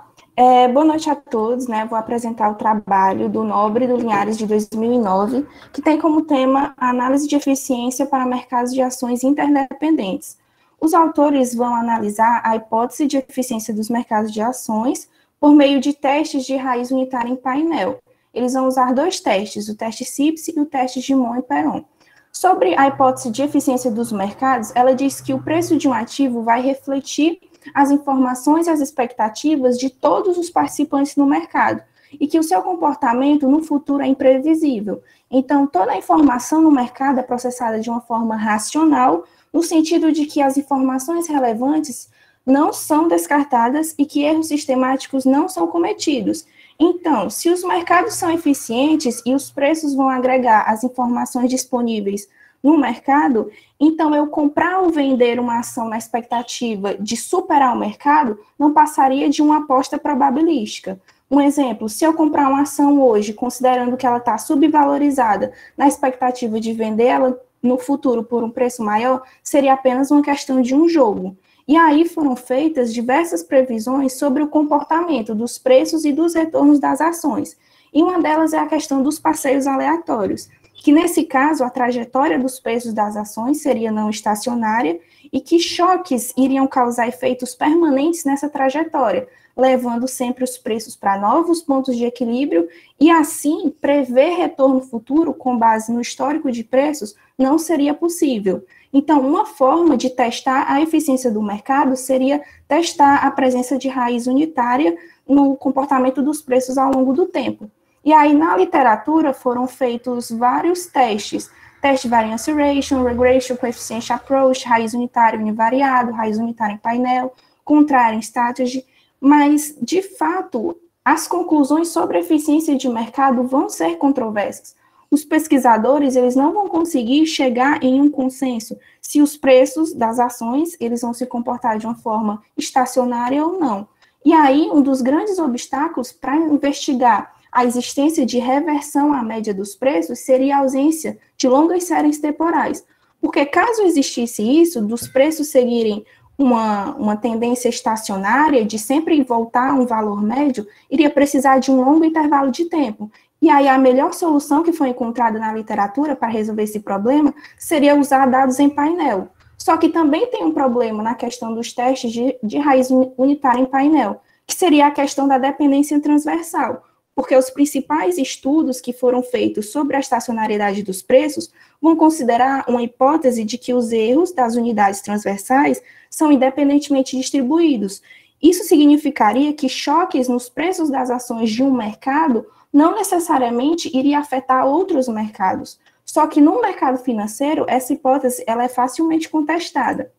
Boa noite a todos, né? Vou apresentar o trabalho do Nobre e do Linhares de 2009, que tem como tema a análise de eficiência para mercados de ações interdependentes. Os autores vão analisar a hipótese de eficiência dos mercados de ações por meio de testes de raiz unitária em painel. Eles vão usar dois testes, o teste CIPS e o teste de Mon e Perron. Sobre a hipótese de eficiência dos mercados, ela diz que o preço de um ativo vai refletir as informações e as expectativas de todos os participantes no mercado, e que o seu comportamento no futuro é imprevisível. Então, toda a informação no mercado é processada de uma forma racional, no sentido de que as informações relevantes não são descartadas e que erros sistemáticos não são cometidos. Então, se os mercados são eficientes e os preços vão agregar as informações disponíveis no mercado, então eu comprar ou vender uma ação na expectativa de superar o mercado não passaria de uma aposta probabilística. Um exemplo, se eu comprar uma ação hoje, considerando que ela está subvalorizada, na expectativa de vendê-la no futuro por um preço maior, seria apenas uma questão de um jogo. E aí foram feitas diversas previsões sobre o comportamento dos preços e dos retornos das ações. E uma delas é a questão dos passeios aleatórios, que nesse caso a trajetória dos preços das ações seria não estacionária e que choques iriam causar efeitos permanentes nessa trajetória, levando sempre os preços para novos pontos de equilíbrio e assim prever retorno futuro com base no histórico de preços não seria possível. Então, uma forma de testar a eficiência do mercado seria testar a presença de raiz unitária no comportamento dos preços ao longo do tempo. E aí, na literatura, foram feitos vários testes. Teste Variance Ratio, Regression Coefficient Approach, raiz unitária univariado, raiz unitária em painel, Contrarian Strategy, mas, de fato, as conclusões sobre a eficiência de mercado vão ser controversas. Os pesquisadores, eles não vão conseguir chegar em um consenso se os preços das ações, eles vão se comportar de uma forma estacionária ou não. E aí, um dos grandes obstáculos para investigar a existência de reversão à média dos preços seria a ausência de longas séries temporais, Porque caso existisse isso, dos preços seguirem uma tendência estacionária de sempre voltar a um valor médio, iria precisar de um longo intervalo de tempo. E aí a melhor solução que foi encontrada na literatura para resolver esse problema seria usar dados em painel. Só que também tem um problema na questão dos testes de raiz unitária em painel, que seria a questão da dependência transversal, porque os principais estudos que foram feitos sobre a estacionariedade dos preços vão considerar uma hipótese de que os erros das unidades transversais são independentemente distribuídos. Isso significaria que choques nos preços das ações de um mercado não necessariamente iria afetar outros mercados. Só que no mercado financeiro, essa hipótese ela é facilmente contestada.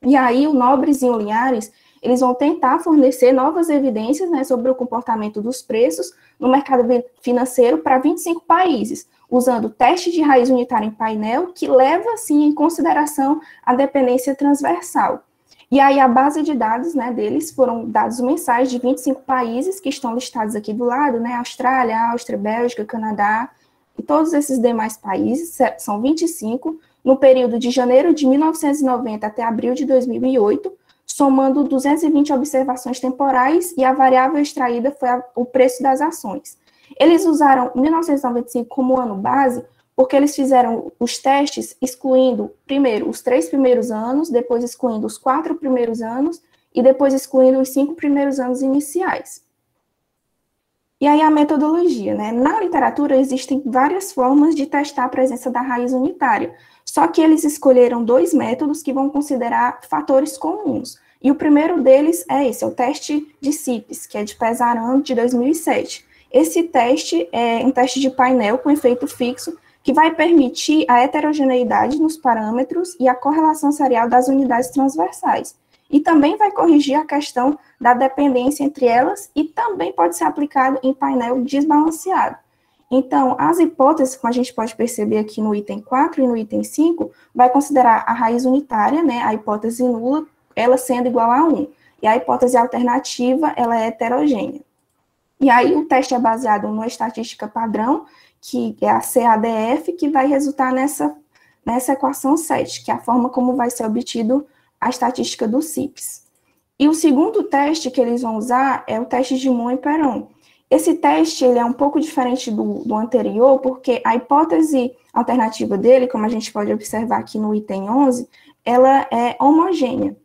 E aí o Nobre e o Linhares, eles vão tentar fornecer novas evidências, né, sobre o comportamento dos preços no mercado financeiro para 25 países, usando teste de raiz unitária em painel, que leva, sim, em consideração a dependência transversal. E aí a base de dados, né, deles foram dados mensais de 25 países, que estão listados aqui do lado, né, Austrália, Áustria, Bélgica, Canadá, e todos esses demais países, são 25, no período de janeiro de 1990 até abril de 2008, somando 220 observações temporais, e a variável extraída foi o preço das ações. Eles usaram 1995 como ano base, porque eles fizeram os testes excluindo, primeiro, os 3 primeiros anos, depois excluindo os 4 primeiros anos, e depois excluindo os 5 primeiros anos iniciais. E aí a metodologia, né? Na literatura existem várias formas de testar a presença da raiz unitária, só que eles escolheram 2 métodos que vão considerar fatores comuns. E o primeiro deles é esse, é o teste de CIPS, que é de Pesaran, de 2007. Esse teste é um teste de painel com efeito fixo, que vai permitir a heterogeneidade nos parâmetros e a correlação serial das unidades transversais. E também vai corrigir a questão da dependência entre elas e também pode ser aplicado em painel desbalanceado. Então, as hipóteses, como a gente pode perceber aqui no item 4 e no item 5, vai considerar a raiz unitária, né, a hipótese nula, ela sendo igual a 1. E a hipótese alternativa, ela é heterogênea. E aí o teste é baseado numa estatística padrão, que é a CADF, que vai resultar nessa equação 7, que é a forma como vai ser obtido a estatística do CIPS. E o segundo teste que eles vão usar é o teste de Mon e Perron. Esse teste ele é um pouco diferente do anterior, porque a hipótese alternativa dele, como a gente pode observar aqui no item 11, ela é homogênea.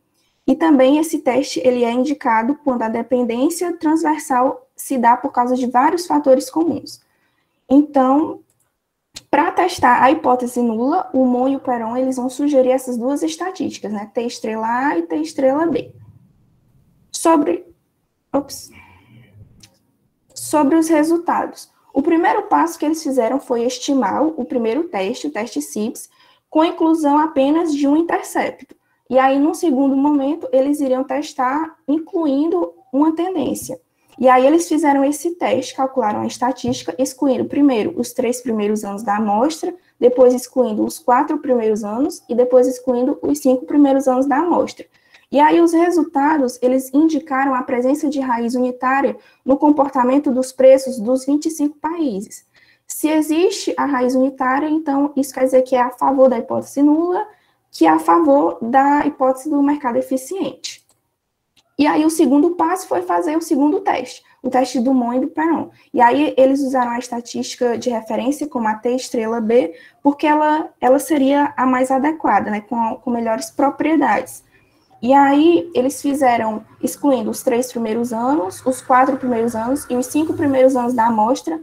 E também esse teste ele é indicado quando a dependência transversal se dá por causa de vários fatores comuns. Então, para testar a hipótese nula, o Mon e o Perron eles vão sugerir essas 2 estatísticas, né? T estrela A e T estrela B. Sobre os resultados. O primeiro passo que eles fizeram foi estimar o primeiro teste, o teste CIPS, com a inclusão apenas de um intercepto. E aí, num segundo momento, eles iriam testar incluindo uma tendência. E aí eles fizeram esse teste, calcularam a estatística, excluindo primeiro os 3 primeiros anos da amostra, depois excluindo os 4 primeiros anos e depois excluindo os 5 primeiros anos da amostra. E aí os resultados, eles indicaram a presença de raiz unitária no comportamento dos preços dos 25 países. Se existe a raiz unitária, então isso quer dizer que é a favor da hipótese nula, que é a favor da hipótese do mercado eficiente. E aí o segundo passo foi fazer o segundo teste, o teste do Mon e do Perron. E aí eles usaram a estatística de referência como a T estrela B, porque ela seria a mais adequada, né, com melhores propriedades. E aí eles fizeram, excluindo os 3 primeiros anos, os 4 primeiros anos e os 5 primeiros anos da amostra,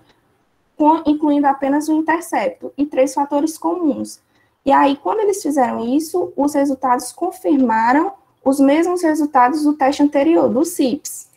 incluindo apenas o intercepto e 3 fatores comuns. E aí, quando eles fizeram isso, os resultados confirmaram os mesmos resultados do teste anterior, do CIPS.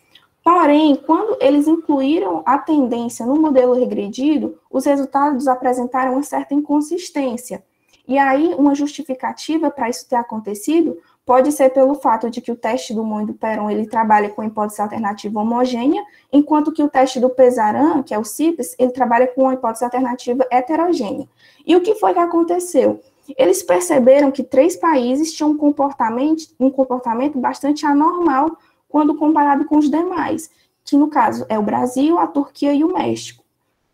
Porém, quando eles incluíram a tendência no modelo regredido, os resultados apresentaram uma certa inconsistência. E aí, uma justificativa para isso ter acontecido pode ser pelo fato de que o teste do Mon e do Perron, ele trabalha com hipótese alternativa homogênea, enquanto que o teste do Pesaran, que é o CIPS, ele trabalha com uma hipótese alternativa heterogênea. E o que foi que aconteceu? Eles perceberam que 3 países tinham um comportamento bastante anormal quando comparado com os demais, que no caso é o Brasil, a Turquia e o México.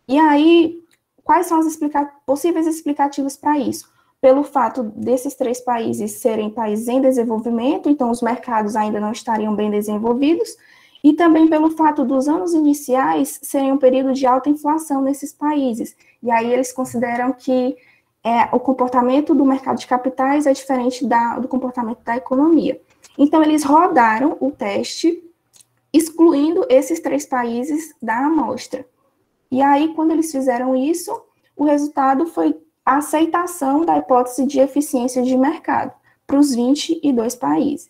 E aí, quais são as possíveis explicativas para isso? pelo fato desses 3 países serem países em desenvolvimento, então os mercados ainda não estariam bem desenvolvidos, e também pelo fato dos anos iniciais serem um período de alta inflação nesses países. E aí eles consideram que o comportamento do mercado de capitais é diferente do comportamento da economia. Então, eles rodaram o teste, excluindo esses 3 países da amostra. E aí, quando eles fizeram isso, o resultado foi a aceitação da hipótese de eficiência de mercado para os 22 países.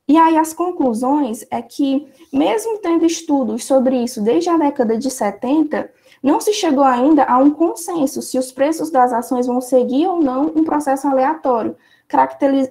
E aí, as conclusões é que, mesmo tendo estudos sobre isso desde a década de 70, não se chegou ainda a um consenso se os preços das ações vão seguir ou não um processo aleatório,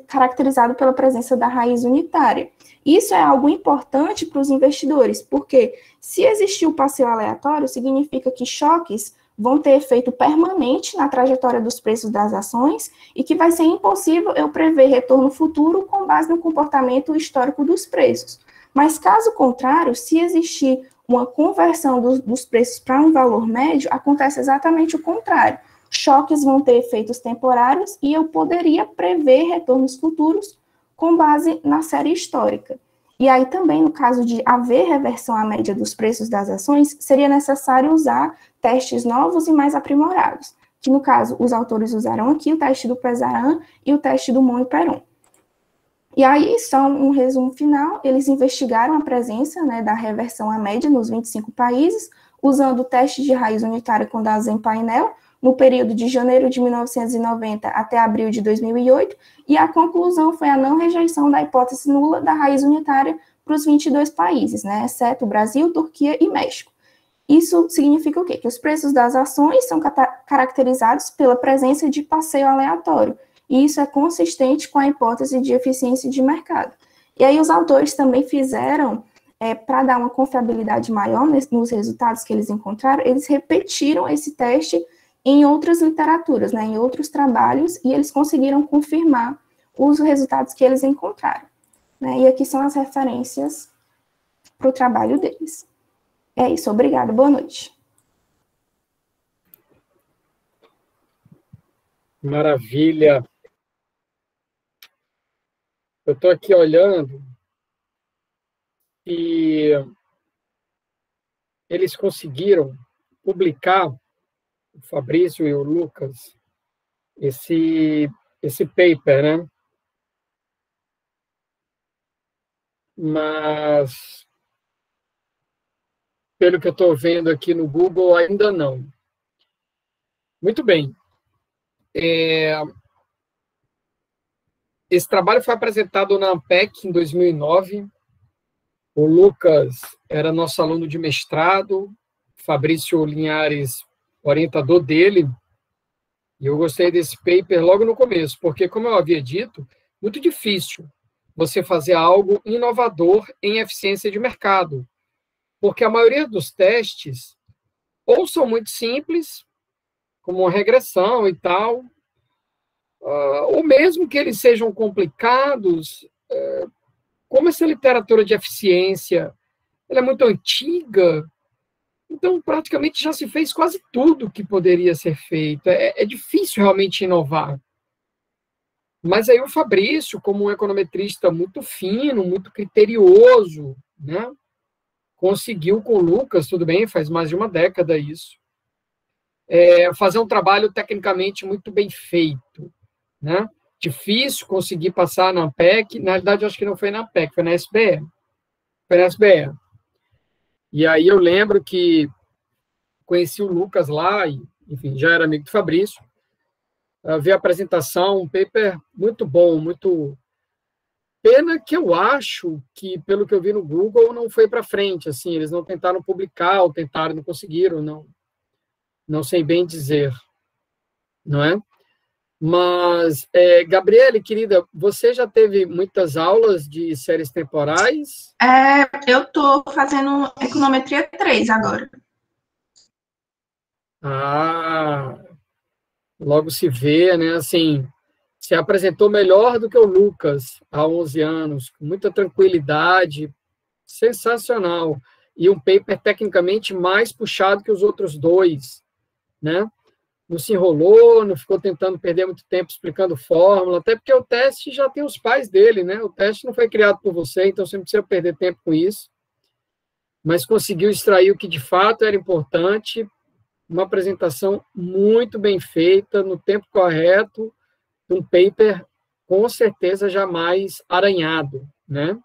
caracterizado pela presença da raiz unitária. Isso é algo importante para os investidores, porque se existir o passeio aleatório, significa que choques vão ter efeito permanente na trajetória dos preços das ações e que vai ser impossível eu prever retorno futuro com base no comportamento histórico dos preços. Mas, caso contrário, se existir uma conversão dos preços para um valor médio, acontece exatamente o contrário. Choques vão ter efeitos temporários e eu poderia prever retornos futuros com base na série histórica. E aí também, no caso de haver reversão à média dos preços das ações, seria necessário usar testes novos e mais aprimorados, que no caso os autores usaram aqui o teste do Pesaran e o teste do Mon-Peron. E aí, só um resumo final, eles investigaram a presença, né, da reversão à média nos 25 países, usando o teste de raiz unitária com dados em painel, no período de janeiro de 1990 até abril de 2008, e a conclusão foi a não rejeição da hipótese nula da raiz unitária para os 22 países, né, exceto Brasil, Turquia e México. Isso significa o quê? Que os preços das ações são caracterizados pela presença de passeio aleatório, e isso é consistente com a hipótese de eficiência de mercado. E aí os autores também fizeram, para dar uma confiabilidade maior nos resultados que eles encontraram, eles repetiram esse teste em outras literaturas, né, em outros trabalhos, e eles conseguiram confirmar os resultados que eles encontraram. Né, e aqui são as referências para o trabalho deles. É isso, obrigada, boa noite. Maravilha. Eu estou aqui olhando e eles conseguiram publicar, o Fabrício e o Lucas, esse paper, né? Mas, pelo que eu estou vendo aqui no Google, ainda não. Muito bem. Esse trabalho foi apresentado na ANPEC em 2009. O Lucas era nosso aluno de mestrado, Fabrício Linhares, orientador dele, e eu gostei desse paper logo no começo, porque, como eu havia dito, muito difícil você fazer algo inovador em eficiência de mercado, porque a maioria dos testes ou são muito simples, como uma regressão e tal, ou mesmo que eles sejam complicados, como essa literatura de eficiência ela é muito antiga, então praticamente já se fez quase tudo que poderia ser feito. É difícil realmente inovar. Mas aí o Fabrício, como um econometrista muito fino, muito criterioso, né, conseguiu com o Lucas, tudo bem, faz mais de uma década isso, fazer um trabalho tecnicamente muito bem feito, né? Difícil conseguir passar na ANPEC, na realidade eu acho que não foi na ANPEC, foi na SBE. Foi na SBE. E aí eu lembro que conheci o Lucas lá, e, enfim, já era amigo do Fabrício, vi a apresentação, um paper muito bom, muito... Pena que eu acho que, pelo que eu vi no Google, não foi para frente, assim, eles não tentaram publicar, ou tentaram, não conseguiram, não sei bem dizer, não é? Mas, Gabriele, querida, você já teve muitas aulas de séries temporais? Eu estou fazendo econometria 3 agora. Logo se vê, né, assim, se apresentou melhor do que o Lucas há 11 anos, com muita tranquilidade, sensacional, e um paper tecnicamente mais puxado que os outros dois, né? não se enrolou, não ficou tentando perder muito tempo explicando fórmula, até porque o teste já tem os pais dele, né? O teste não foi criado por você, então você não precisa perder tempo com isso. Mas conseguiu extrair o que de fato era importante, uma apresentação muito bem feita, no tempo correto, um paper com certeza jamais aranhado, né?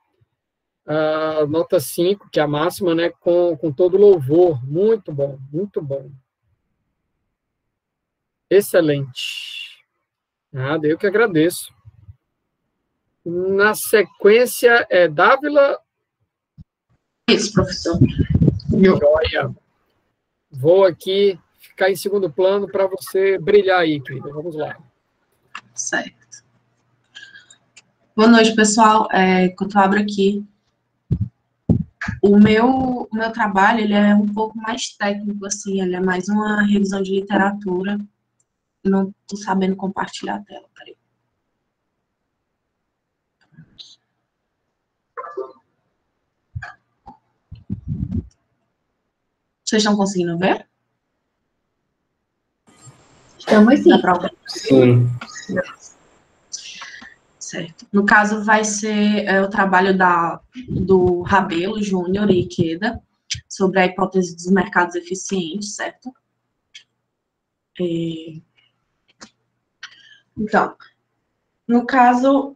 Nota 5, que é a máxima, né? Com todo louvor, muito bom, muito bom. Excelente. Nada, eu que agradeço. Na sequência, Dávila. Isso, professor. Joia. Vou aqui ficar em segundo plano para você brilhar aí, querida. Vamos lá. Certo. Boa noite, pessoal. Enquanto eu abro aqui, o meu trabalho, ele é um pouco mais técnico, assim, ele é mais uma revisão de literatura. Não estou sabendo compartilhar a tela, peraí. Vocês estão conseguindo ver? Estamos sim. Sim. Certo. No caso, vai ser o trabalho do Rabelo, Júnior e Ikeda, sobre a hipótese dos mercados eficientes, certo? Então, no caso,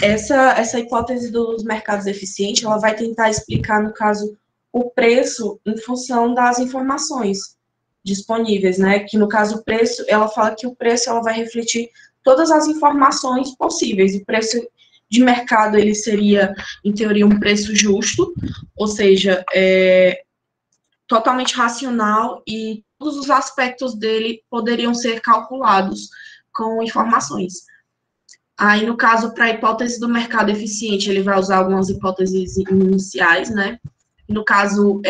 essa hipótese dos mercados eficientes, ela vai tentar explicar, no caso, o preço em função das informações disponíveis, né? Que, no caso, o preço, ela fala que o preço, ela vai refletir todas as informações possíveis. O preço de mercado, ele seria, em teoria, um preço justo, ou seja, totalmente racional, e todos os aspectos dele poderiam ser calculados com informações. Aí, no caso, para a hipótese do mercado eficiente, ele vai usar algumas hipóteses iniciais, né? No caso,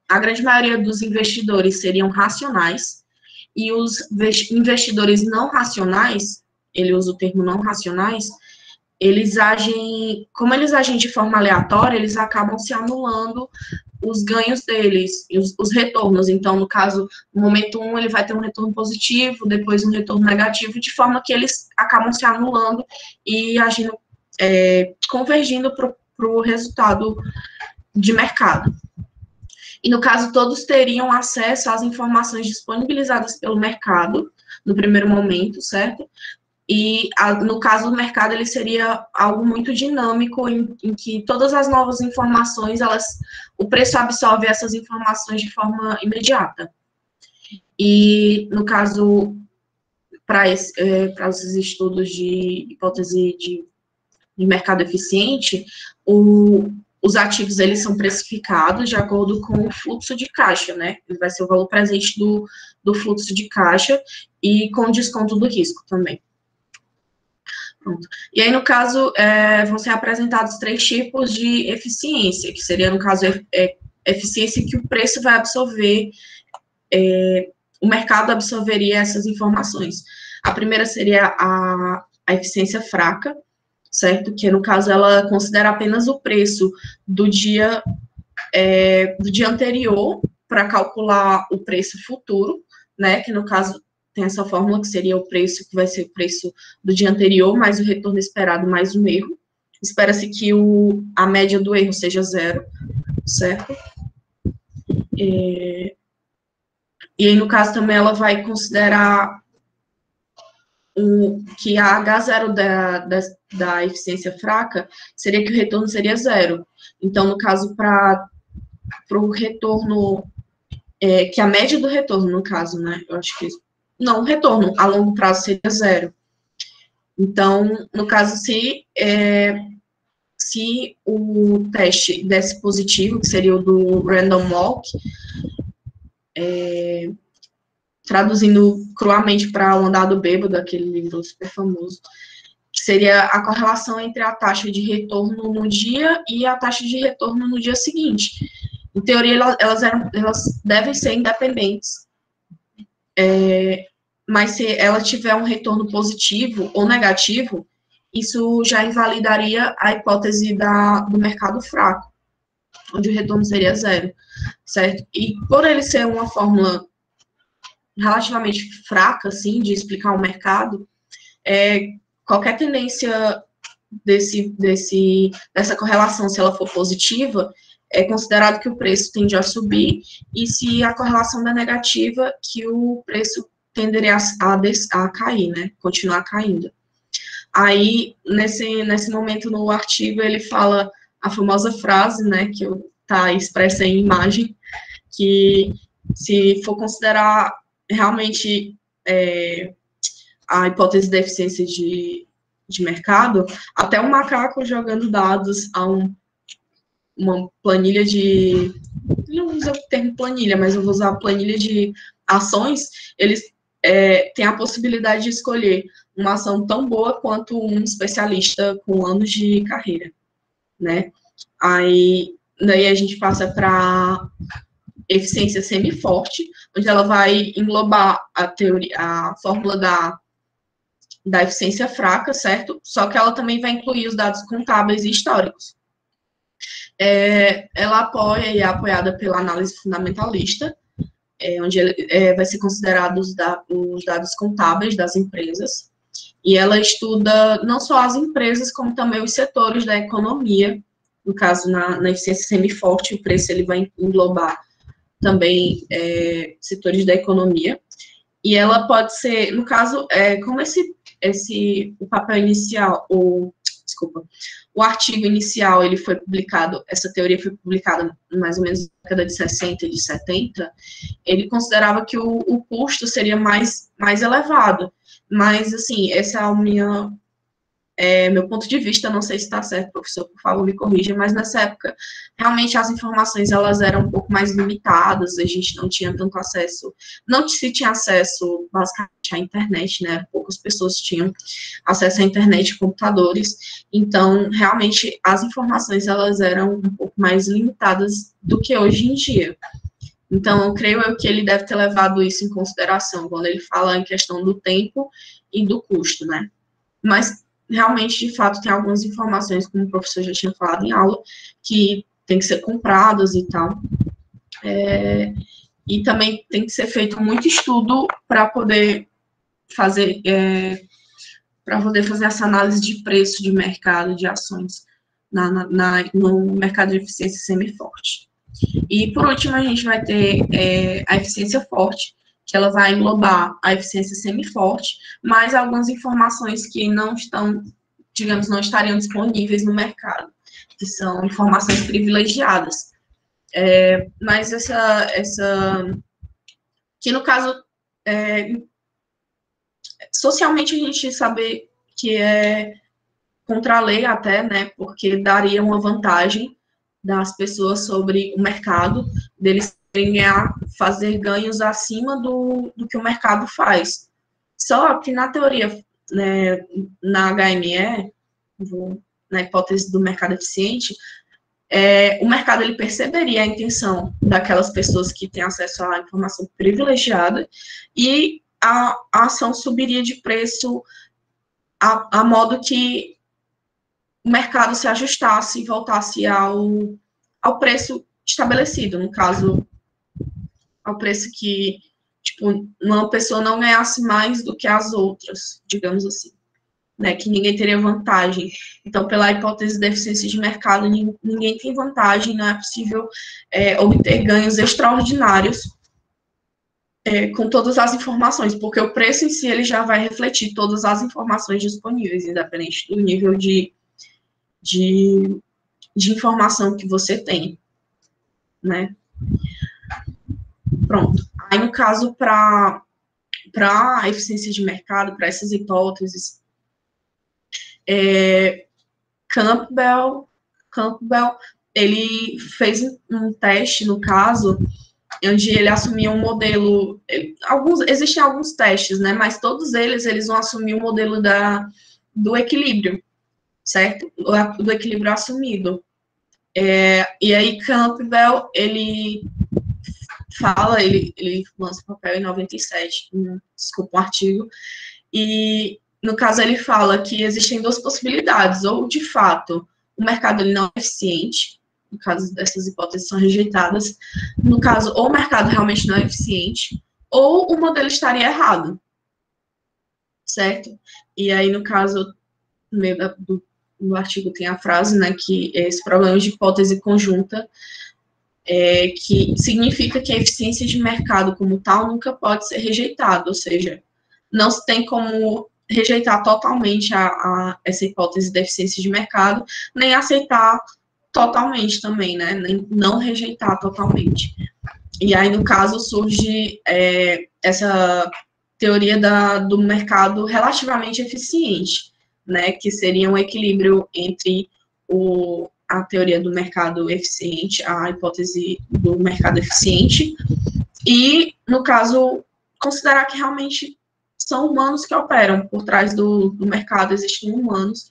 a grande maioria dos investidores seriam racionais, e os investidores não racionais, ele usa o termo não racionais, como eles agem de forma aleatória, eles acabam se anulando os ganhos deles, os retornos. Então, no caso, no momento 1, ele vai ter um retorno positivo, depois um retorno negativo, de forma que eles acabam se anulando e agindo, convergindo para o resultado de mercado. E, no caso, todos teriam acesso às informações disponibilizadas pelo mercado, no primeiro momento, certo? E, no caso do mercado, ele seria algo muito dinâmico, em que todas as novas informações, o preço absorve essas informações de forma imediata. E, no caso, para os estudos de hipótese de mercado eficiente, os ativos, eles são precificados de acordo com o fluxo de caixa, né? Ele vai ser o valor presente do fluxo de caixa e com desconto do risco também. Pronto. E aí, no caso, vão ser apresentados 3 tipos de eficiência, que seria, no caso, eficiência que o preço vai absorver, o mercado absorveria essas informações. A primeira seria a eficiência fraca, certo? Que, no caso, ela considera apenas o preço do dia anterior para calcular o preço futuro, né? Que, no caso, tem essa fórmula que seria o preço, que vai ser o preço do dia anterior, mais o retorno esperado, mais um erro. Espera-se que a média do erro seja 0, certo? E aí, no caso, também ela vai considerar que a H0 da eficiência fraca seria que o retorno seria 0. Então, no caso, para o retorno, que a média do retorno, no caso, né? Eu acho que não, o retorno a longo prazo seria 0. Então, no caso, se o teste desse positivo, que seria o do Random Walk, traduzindo cruamente para o Andado Bêbado, aquele livro super famoso, que seria a correlação entre a taxa de retorno no dia e a taxa de retorno no dia seguinte. Em teoria, elas devem ser independentes, mas se ela tiver um retorno positivo ou negativo, isso já invalidaria a hipótese do mercado fraco, onde o retorno seria 0, certo? E por ele ser uma fórmula relativamente fraca, assim, de explicar o mercado, qualquer tendência dessa correlação, se ela for positiva, é considerado que o preço tende a subir, e se a correlação é negativa, que o preço tenderia a cair, né, continuar caindo. Aí, nesse momento no artigo, ele fala a famosa frase, né, que está expressa em imagem, que se for considerar realmente a hipótese da eficiência de mercado, até um macaco jogando dados a uma planilha de... Não uso o termo planilha, mas eu vou usar a planilha de ações, eles têm a possibilidade de escolher uma ação tão boa quanto um especialista com anos de carreira, né? Daí a gente passa para eficiência semi-forte, onde ela vai englobar a fórmula da eficiência fraca, certo? Só que ela também vai incluir os dados contábeis e históricos. Ela apoia e é apoiada pela análise fundamentalista, onde vai ser considerado os dados contábeis das empresas, e ela estuda não só as empresas, como também os setores da economia. No caso, na eficiência semi-forte, o preço ele vai englobar também setores da economia, e ela pode ser, no caso, como o papel inicial, o artigo inicial, ele foi publicado, essa teoria foi publicada mais ou menos na década de 60 e de 70, ele considerava que o custo seria mais elevado, mas, assim, essa é a meu ponto de vista, não sei se está certo, professor, por favor, me corrija, mas nessa época, realmente as informações, elas eram um pouco mais limitadas, a gente não tinha tanto acesso, não se tinha acesso, basicamente, à internet, né, poucas pessoas tinham acesso à internet e computadores, então, realmente, as informações, elas eram um pouco mais limitadas do que hoje em dia. Então, eu creio que ele deve ter levado isso em consideração, quando ele fala em questão do tempo e do custo, né, mas realmente, de fato, tem algumas informações, como o professor já tinha falado em aula, que tem que ser compradas e tal. E também tem que ser feito muito estudo para poder fazer essa análise de preço de mercado de ações no mercado de eficiência semi-forte. E, por último, a gente vai ter a eficiência forte, que ela vai englobar a eficiência semi-forte, mais algumas informações que não estariam disponíveis no mercado, que são informações privilegiadas. Mas que no caso, socialmente a gente sabe que é contra a lei até, né, porque daria uma vantagem das pessoas sobre o mercado, deles fazer ganhos acima do que o mercado faz. Só que na teoria, né, na HME, na hipótese do mercado eficiente, o mercado ele perceberia a intenção daquelas pessoas que têm acesso à informação privilegiada e a ação subiria de preço a modo que o mercado se ajustasse e voltasse ao preço estabelecido, no caso, ao preço que, tipo, uma pessoa não ganhasse mais do que as outras, digamos assim, né, que ninguém teria vantagem. Então, pela hipótese da eficiência de mercado, ninguém tem vantagem, não é possível obter ganhos extraordinários com todas as informações, porque o preço em si, ele já vai refletir todas as informações disponíveis, independente do nível de informação que você tem, né? Pronto. Aí, no caso, para a eficiência de mercado, para essas hipóteses, Campbell, ele fez um teste, no caso, onde ele assumiu um modelo, existem alguns testes, né, mas todos eles vão assumir o modelo do equilíbrio, certo? Do equilíbrio assumido. E aí, Campbell, ele lança o papel em 97, desculpa, um artigo, e, no caso, ele fala que existem duas possibilidades, ou, de fato, o mercado ele não é eficiente, no caso, dessas hipóteses são rejeitadas, no caso, ou o mercado realmente não é eficiente, ou o modelo estaria errado, certo? E aí, no caso, no meio do artigo tem a frase, né, que esse problema de hipótese conjunta, que significa que a eficiência de mercado como tal nunca pode ser rejeitada, ou seja, não se tem como rejeitar totalmente essa hipótese de eficiência de mercado, nem aceitar totalmente também, né, nem não rejeitar totalmente. E aí, no caso, surge essa teoria do mercado relativamente eficiente, né, que seria um equilíbrio entre a teoria do mercado eficiente, a hipótese do mercado eficiente, e, no caso, considerar que realmente são humanos que operam por trás do mercado, existem humanos.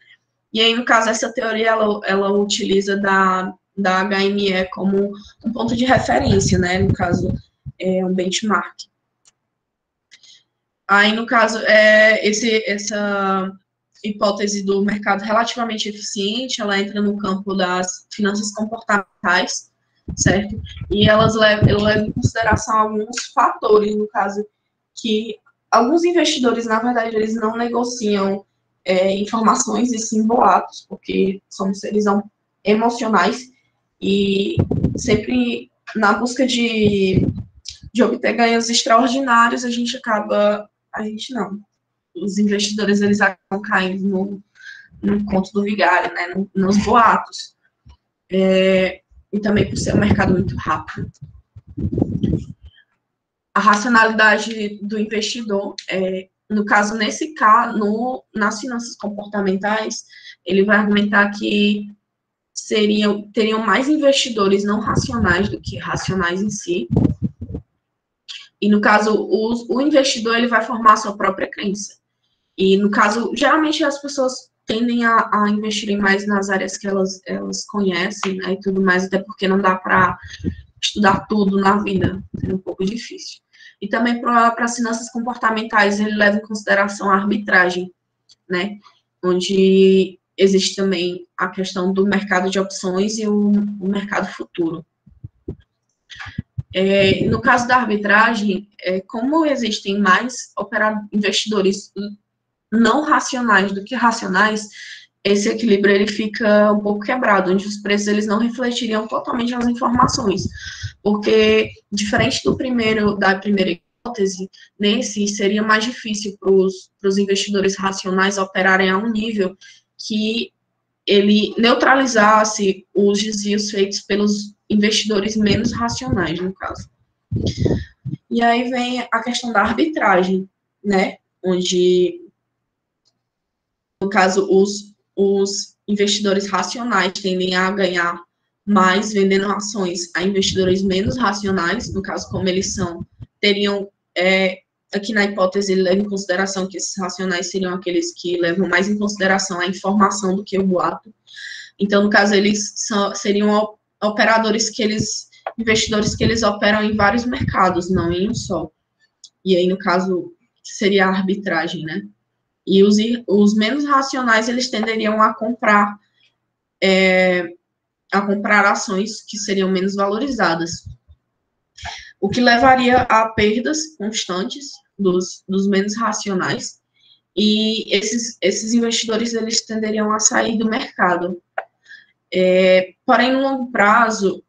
E aí, no caso, essa teoria, ela utiliza da HME como um ponto de referência, né, no caso, um benchmark. Aí, no caso, essa hipótese do mercado relativamente eficiente, ela entra no campo das finanças comportamentais, certo? E ela leva em consideração alguns fatores, no caso, que alguns investidores, na verdade, eles não negociam informações e sim boatos, porque somos seres emocionais e sempre na busca de obter ganhos extraordinários, os investidores, eles acabam caindo no conto do vigário, né, nos boatos. E também por ser um mercado muito rápido. A racionalidade do investidor, no caso, nas finanças comportamentais, ele vai argumentar que teriam mais investidores não racionais do que racionais em si. E, no caso, o investidor, ele vai formar a sua própria crença. E, no caso, geralmente as pessoas tendem a investirem mais nas áreas que elas conhecem, né, e tudo mais, até porque não dá para estudar tudo na vida, é um pouco difícil. E também para as finanças comportamentais, ele leva em consideração a arbitragem, né, onde existe também a questão do mercado de opções e o mercado futuro. No caso da arbitragem, como existem mais investidores não racionais do que racionais, esse equilíbrio ele fica um pouco quebrado, onde os preços eles não refletiriam totalmente as informações, porque diferente da primeira hipótese, nesse seria mais difícil para os investidores racionais operarem a um nível que ele neutralizasse os desvios feitos pelos investidores menos racionais, no caso. E aí vem a questão da arbitragem, né, onde, no caso, os investidores racionais tendem a ganhar mais vendendo ações a investidores menos racionais, no caso, como eles teriam, aqui na hipótese, ele leva em consideração que esses racionais seriam aqueles que levam mais em consideração a informação do que o boato. Então, no caso, eles seriam investidores que eles operam em vários mercados, não em um só. E aí, no caso, seria a arbitragem, né? E os menos racionais, eles tenderiam a comprar ações que seriam menos valorizadas, o que levaria a perdas constantes dos menos racionais, e esses investidores, eles tenderiam a sair do mercado. Porém, no longo prazo,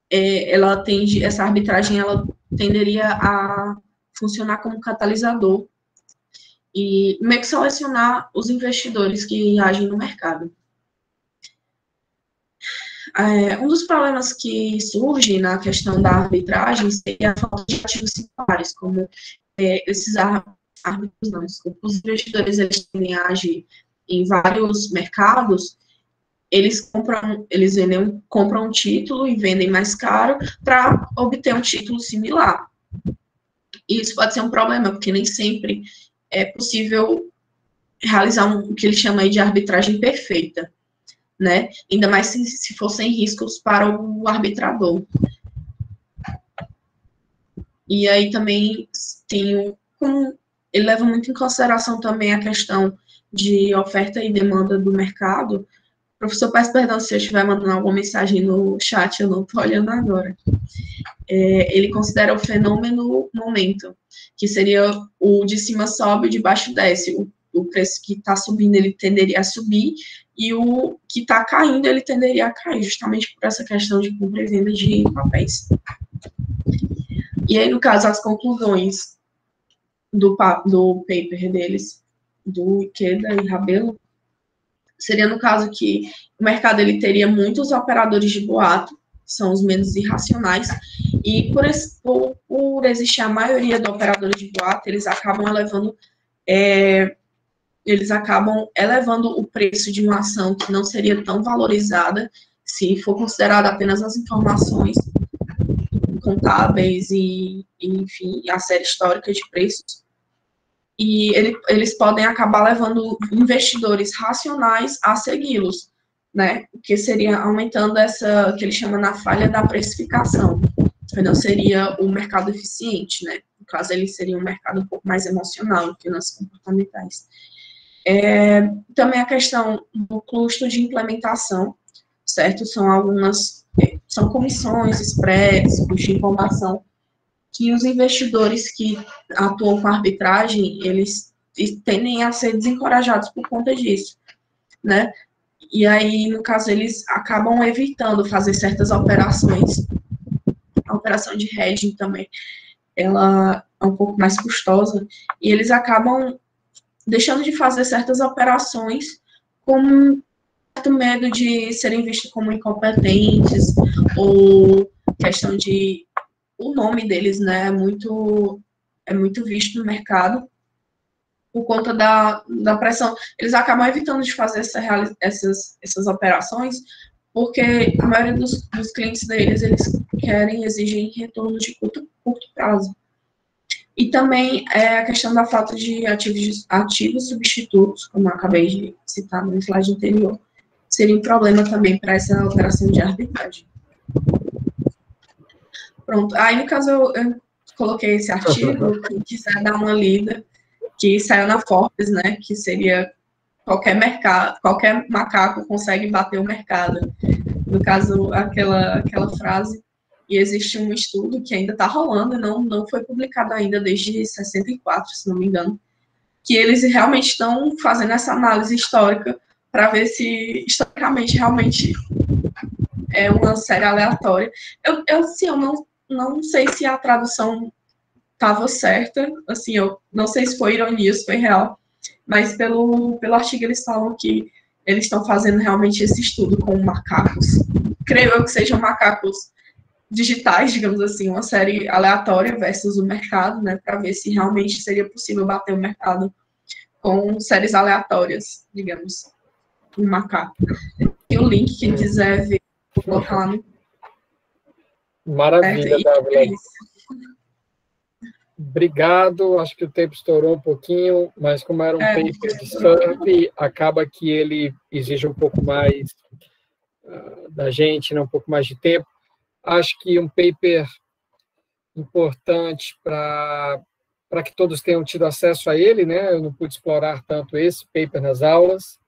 essa arbitragem, ela tenderia a funcionar como catalisador e meio que selecionar os investidores que agem no mercado. Um dos problemas que surge na questão da arbitragem seria a falta de ativos singulares, como esses árbitros, não, desculpa, os investidores, eles tendem a agir em vários mercados, eles compram um título e vendem mais caro para obter um título similar. E isso pode ser um problema, porque nem sempre é possível realizar o que ele chama aí de arbitragem perfeita, né? Ainda mais se for sem riscos para o arbitrador. E aí também ele leva muito em consideração também a questão de oferta e demanda do mercado, Professor, peço perdão se eu estiver mandando alguma mensagem no chat, eu não estou olhando agora. Ele considera o fenômeno momento, que seria o de cima sobe, o de baixo desce. O preço que está subindo, ele tenderia a subir, e o que está caindo, ele tenderia a cair, justamente por essa questão de compra e venda de papéis. E aí, no caso, as conclusões do paper deles, do Ikeda e Rabelo, seria no caso que o mercado ele teria muitos operadores de boato, são os menos irracionais, e por existir a maioria dos operadores de boato, eles acabam elevando o preço de uma ação que não seria tão valorizada se for considerada apenas as informações contábeis e enfim, a série histórica de preços. E eles podem acabar levando investidores racionais a segui-los, né? O que seria aumentando essa, que ele chama na falha da precificação, que não seria o mercado eficiente, né? No caso, ele seria um mercado um pouco mais emocional, do que finanças comportamentais. Também a questão do custo de implementação, certo? São comissões, spreads, custo de informação, que os investidores que atuam com arbitragem, eles tendem a ser desencorajados por conta disso, né? E aí, no caso, eles acabam evitando fazer certas operações. A operação de hedging também, ela é um pouco mais custosa, e eles acabam deixando de fazer certas operações com um certo medo de serem vistos como incompetentes, ou questão de o nome deles, né, é muito visto no mercado por conta da pressão. Eles acabam evitando de fazer essas operações porque a maioria dos clientes deles, eles exigem retorno de curto prazo. E também a questão da falta de ativos substitutos, como eu acabei de citar no slide anterior, seria um problema também para essa operação de arbitragem. Pronto, aí no caso eu coloquei esse artigo, quem quiser dar uma lida, que saiu na Forbes, né, que seria qualquer macaco consegue bater o mercado. No caso, aquela frase, e existe um estudo que ainda está rolando, não foi publicado ainda desde 64, se não me engano, que eles realmente estão fazendo essa análise histórica para ver se historicamente realmente é uma série aleatória. Eu não sei se a tradução estava certa, assim, eu não sei se foi ironia, se foi real, mas pelo artigo eles falam que eles estão fazendo realmente esse estudo com macacos. Creio eu que sejam macacos digitais, digamos assim, uma série aleatória versus o mercado, né, para ver se realmente seria possível bater o mercado com séries aleatórias, digamos, um macaco. E o link, quem quiser ver, vou colocar lá no... Maravilha, Dávila. Obrigado, acho que o tempo estourou um pouquinho, mas como era um paper de survey, acaba que ele exige um pouco mais da gente, né, um pouco mais de tempo. Acho que um paper importante para que todos tenham tido acesso a ele, né? Eu não pude explorar tanto esse paper nas aulas.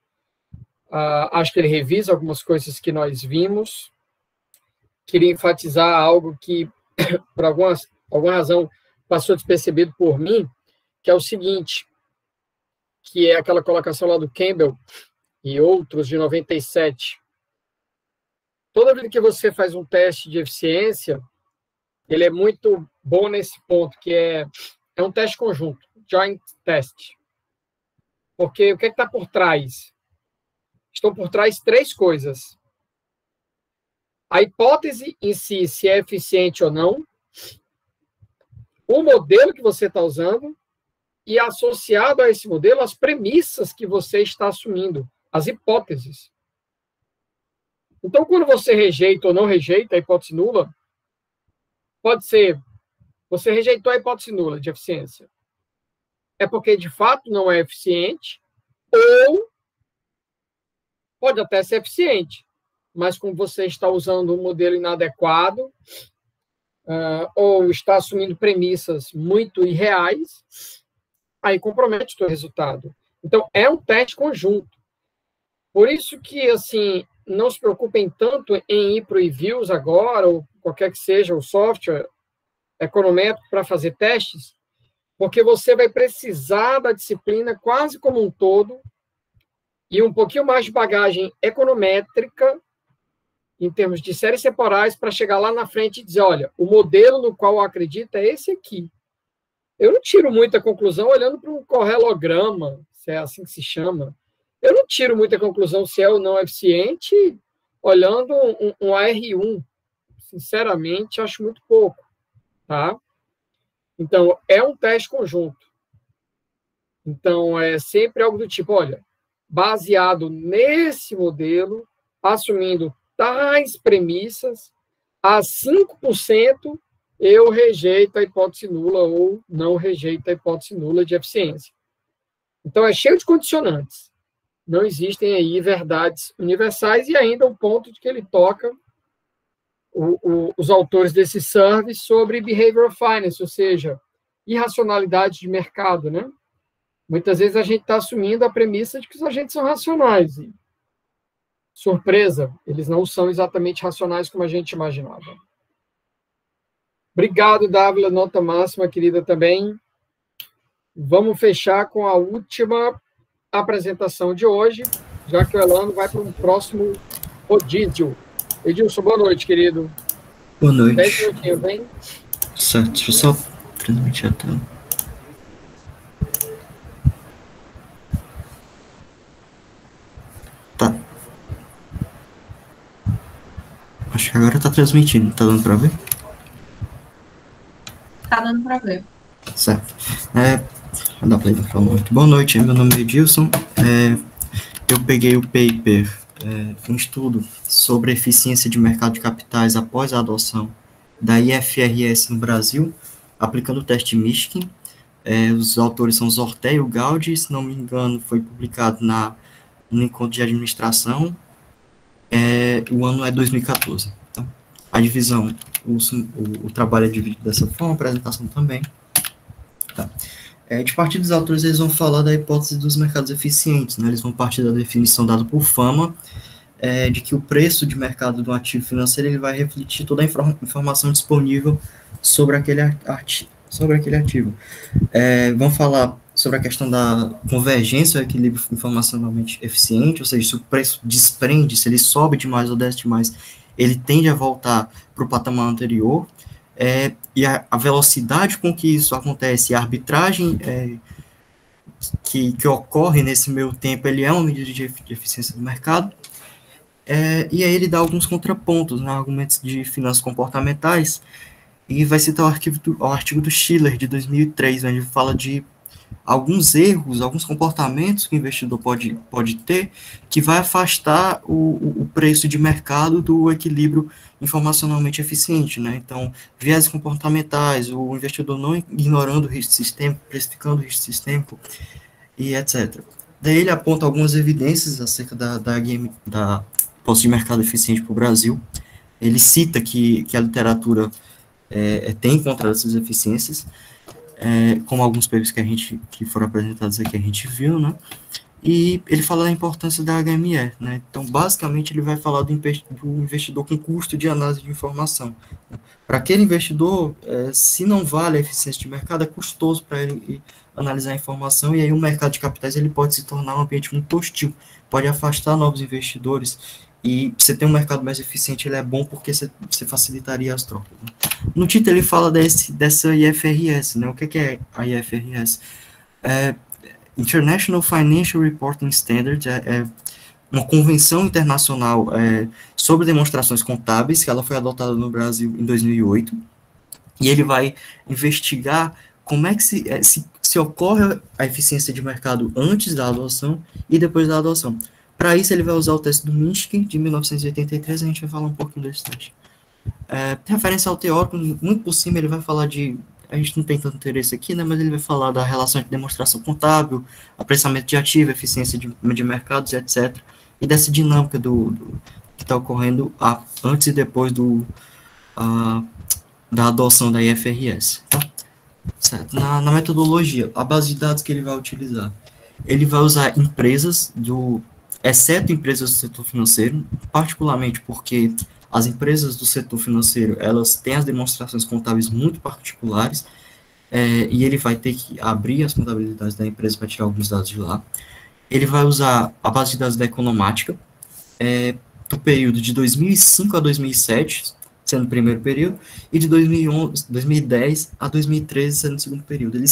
Acho que ele revisa algumas coisas que nós vimos. Queria enfatizar algo que, por alguma razão, passou despercebido por mim, que é o seguinte, que é aquela colocação lá do Campbell e outros de 97. Toda vez que você faz um teste de eficiência, ele é muito bom nesse ponto, que é um teste conjunto, joint test. Porque o que está por trás? Estão por trás três coisas. A hipótese em si, se é eficiente ou não, o modelo que você está usando e, associado a esse modelo, as premissas que você está assumindo, as hipóteses. Então, quando você rejeita ou não rejeita a hipótese nula, pode ser, você rejeitou a hipótese nula de eficiência. É porque, de fato, não é eficiente, ou pode até ser eficiente, mas como você está usando um modelo inadequado, ou está assumindo premissas muito irreais, aí compromete o seu resultado. Então, é um teste conjunto. Por isso que, assim, não se preocupem tanto em ir para o eViews agora, ou qualquer que seja o software econométrico para fazer testes, porque você vai precisar da disciplina quase como um todo e um pouquinho mais de bagagem econométrica em termos de séries temporais para chegar lá na frente e dizer, olha, o modelo no qual eu acredito é esse aqui. Eu não tiro muita conclusão olhando para um correlograma, se é assim que se chama. Eu não tiro muita conclusão se é ou não eficiente olhando um AR1. Sinceramente, acho muito pouco. Tá? Então, é um teste conjunto. Então, é sempre algo do tipo, olha, baseado nesse modelo, assumindo tais premissas, a 5% eu rejeito a hipótese nula ou não rejeito a hipótese nula de eficiência. Então, é cheio de condicionantes. Não existem aí verdades universais e ainda o ponto de que ele toca os autores desse service sobre behavioral finance, ou seja, irracionalidade de mercado, né? Muitas vezes a gente está assumindo a premissa de que os agentes são racionais. E, surpresa, eles não são exatamente racionais como a gente imaginava. Obrigado, Dávila, nota máxima, querida, também. Vamos fechar com a última apresentação de hoje, já que o Elano vai para um próximo rodízio. Edilson, boa noite, querido. Boa noite. 10 minutinhos, hein? Certo, deixa eu só transmitir a tela. Tá. Acho que agora tá transmitindo, tá dando pra ver? Tá dando pra ver. Certo. Vou dar play pra falar muito. Boa noite, meu nome é Edilson. Eu peguei o paper, um estudo sobre a eficiência de mercado de capitais após a adoção da IFRS no Brasil, aplicando o teste Mishkin. Os autores são Zorté e o Gaudi, se não me engano, foi publicado no Encontro de Administração. O ano é 2014. Então, a divisão, o trabalho é dividido dessa forma, a apresentação também. Tá. De partir dos autores, eles vão falar da hipótese dos mercados eficientes, né? Eles vão partir da definição dada por Fama, de que o preço de mercado do ativo financeiro ele vai refletir toda a informação disponível sobre aquele ativo. Vão falar sobre a questão da convergência, o equilíbrio informacionalmente eficiente, ou seja, se o preço desprende, se ele sobe demais ou desce demais, ele tende a voltar para o patamar anterior, e a velocidade com que isso acontece, a arbitragem que ocorre nesse meio tempo, ele é uma medida de eficiência do mercado, e aí ele dá alguns contrapontos, né, argumentos de finanças comportamentais, e vai citar o artigo do Schiller, de 2003, onde fala de alguns erros, alguns comportamentos que o investidor pode ter, que vai afastar o preço de mercado do equilíbrio informacionalmente eficiente, né? Então, viés comportamentais, o investidor não ignorando o risco sistêmico, precificando o risco sistêmico, e etc. Daí ele aponta algumas evidências acerca da posse de mercado eficiente para o Brasil. Ele cita que a literatura tem encontrado essas eficiências, como alguns papers que foram apresentados aqui a gente viu, né? E ele fala da importância da HME, né? Então, basicamente, ele vai falar do investidor com custo de análise de informação. Para aquele investidor, se não vale a eficiência de mercado, é custoso para ele analisar a informação, e aí o mercado de capitais ele pode se tornar um ambiente muito hostil, pode afastar novos investidores, e você ter um mercado mais eficiente, ele é bom porque você facilitaria as trocas, né? No título ele fala dessa IFRS, né? O que é a IFRS? International Financial Reporting Standards, uma convenção internacional sobre demonstrações contábeis, que ela foi adotada no Brasil em 2008, e ele vai investigar como é que se ocorre a eficiência de mercado antes da adoção e depois da adoção. Para isso, ele vai usar o teste do Minsky, de 1983, a gente vai falar um pouquinho desse teste. Referência ao teórico, muito por cima, ele vai falar a gente não tem tanto interesse aqui, né, mas ele vai falar da relação de demonstração contábil, apressamento de ativo, eficiência de mercados, etc. E dessa dinâmica que está ocorrendo antes e depois da adoção da IFRS. Tá? Certo. Na metodologia, a base de dados que ele vai utilizar, ele vai usar empresas exceto empresas do setor financeiro, particularmente porque as empresas do setor financeiro, elas têm as demonstrações contábeis muito particulares, e ele vai ter que abrir as contabilidades da empresa para tirar alguns dados de lá. Ele vai usar a base de dados da Economática, do período de 2005 a 2007, sendo o primeiro período, e de 2010 a 2013, sendo o segundo período. Ele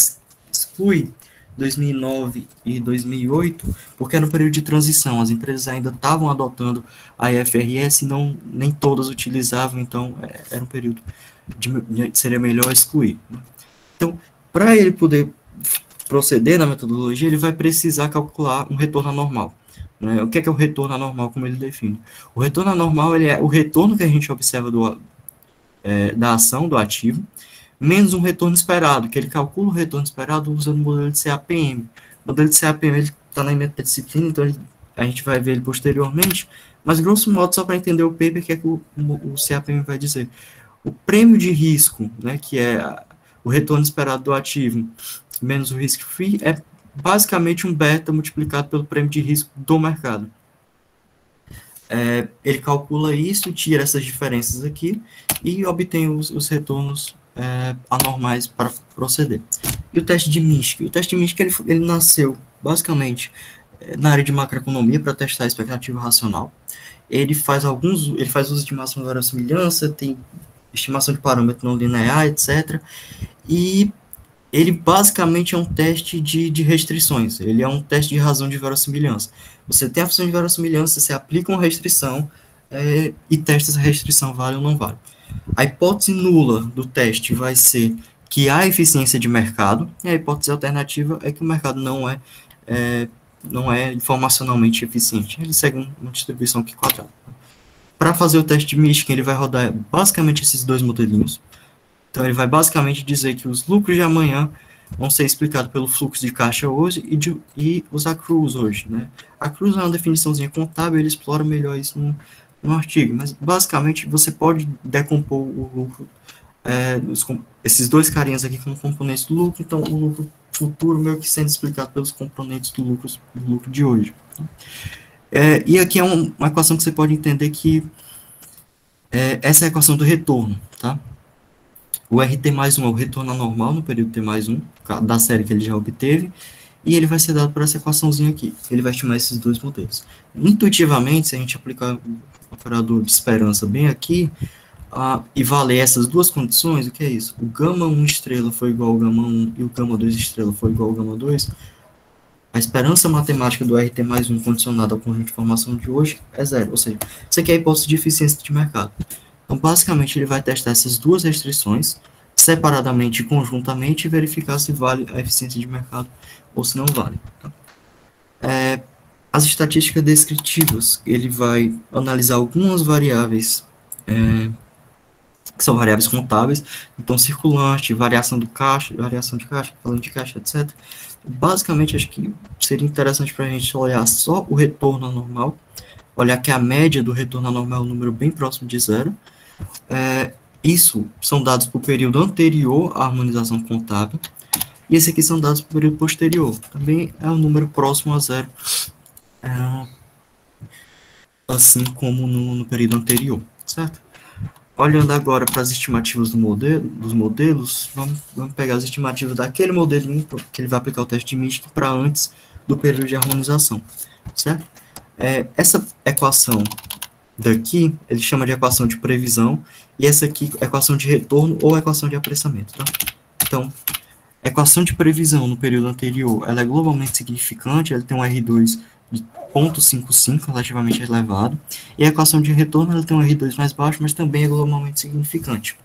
exclui 2009 e 2008, porque era um período de transição, as empresas ainda estavam adotando a IFRS, nem todas utilizavam, então era um período seria melhor excluir. Então, para ele poder proceder na metodologia, ele vai precisar calcular um retorno anormal. Né? O que é o retorno anormal, como ele define? O retorno anormal ele é o retorno que a gente observa da ação, do ativo, menos um retorno esperado, que ele calcula o retorno esperado usando o modelo de CAPM. O modelo de CAPM está na metadisciplina, então a gente vai ver ele posteriormente, mas grosso modo, só para entender o paper, que é que o CAPM vai dizer. O prêmio de risco, né, que é o retorno esperado do ativo, menos o risk-free, é basicamente um beta multiplicado pelo prêmio de risco do mercado. Ele calcula isso, tira essas diferenças aqui e obtém os retornos anormais para proceder. E o teste de Mischke? O teste de Mischke ele nasceu basicamente na área de macroeconomia para testar a expectativa racional. Ele faz uso de máxima de verossimilhança, tem estimação de parâmetro não linear, etc. E ele basicamente é um teste de restrições, ele é um teste de razão de verossimilhança. Você tem a função de verossimilhança, você aplica uma restrição e testa se a restrição vale ou não vale. A hipótese nula do teste vai ser que há eficiência de mercado, e a hipótese alternativa é que o mercado não é informacionalmente eficiente. Ele segue uma distribuição aqui quadrada. Para fazer o teste de Mischke, ele vai rodar basicamente esses dois modelinhos. Então, ele vai basicamente dizer que os lucros de amanhã vão ser explicados pelo fluxo de caixa hoje e os accruals hoje, né? Accruals é uma definiçãozinha contábil, ele explora melhor isso no artigo, mas basicamente você pode decompor o lucro, esses dois carinhas aqui como componentes do lucro, então o lucro futuro meio que sendo explicado pelos componentes do lucro de hoje. E aqui é uma equação que você pode entender que essa é a equação do retorno, tá? O RT mais 1 é o retorno anormal no período T mais 1, da série que ele já obteve, e ele vai ser dado por essa equaçãozinha aqui. Ele vai estimar esses dois modelos. Intuitivamente, se a gente aplicar o operador de esperança bem aqui, e valer essas duas condições, o que é isso? O gama 1 estrela foi igual ao gama 1 e o gama 2 estrela foi igual ao gama 2, a esperança matemática do RT mais 1 condicionada ao conjunto de informação de hoje é zero. Ou seja, isso aqui é a hipótese de eficiência de mercado. Então, basicamente, ele vai testar essas duas restrições separadamente e conjuntamente e verificar se vale a eficiência de mercado ou se não vale. Tá? As estatísticas descritivas, ele vai analisar algumas variáveis que são variáveis contábeis, então circulante, variação de caixa, falando de caixa, etc. Basicamente, acho que seria interessante para a gente olhar só o retorno anormal, olhar que a média do retorno anormal é um número bem próximo de zero. Isso são dados para o período anterior à harmonização contábil, e esse aqui são dados para o período posterior. Também é um número próximo a zero, assim como no período anterior, certo? Olhando agora para as estimativas dos modelos, vamos pegar as estimativas daquele modelinho que ele vai aplicar o teste de Mischke para antes do período de harmonização, certo? Essa equação daqui, ele chama de equação de previsão, e essa aqui, equação de retorno ou equação de apressamento, tá? Então, equação de previsão no período anterior, ela é globalmente significante, ela tem um R2 de 0,55, relativamente elevado, e a equação de retorno, ela tem um R2 mais baixo, mas também é globalmente significante.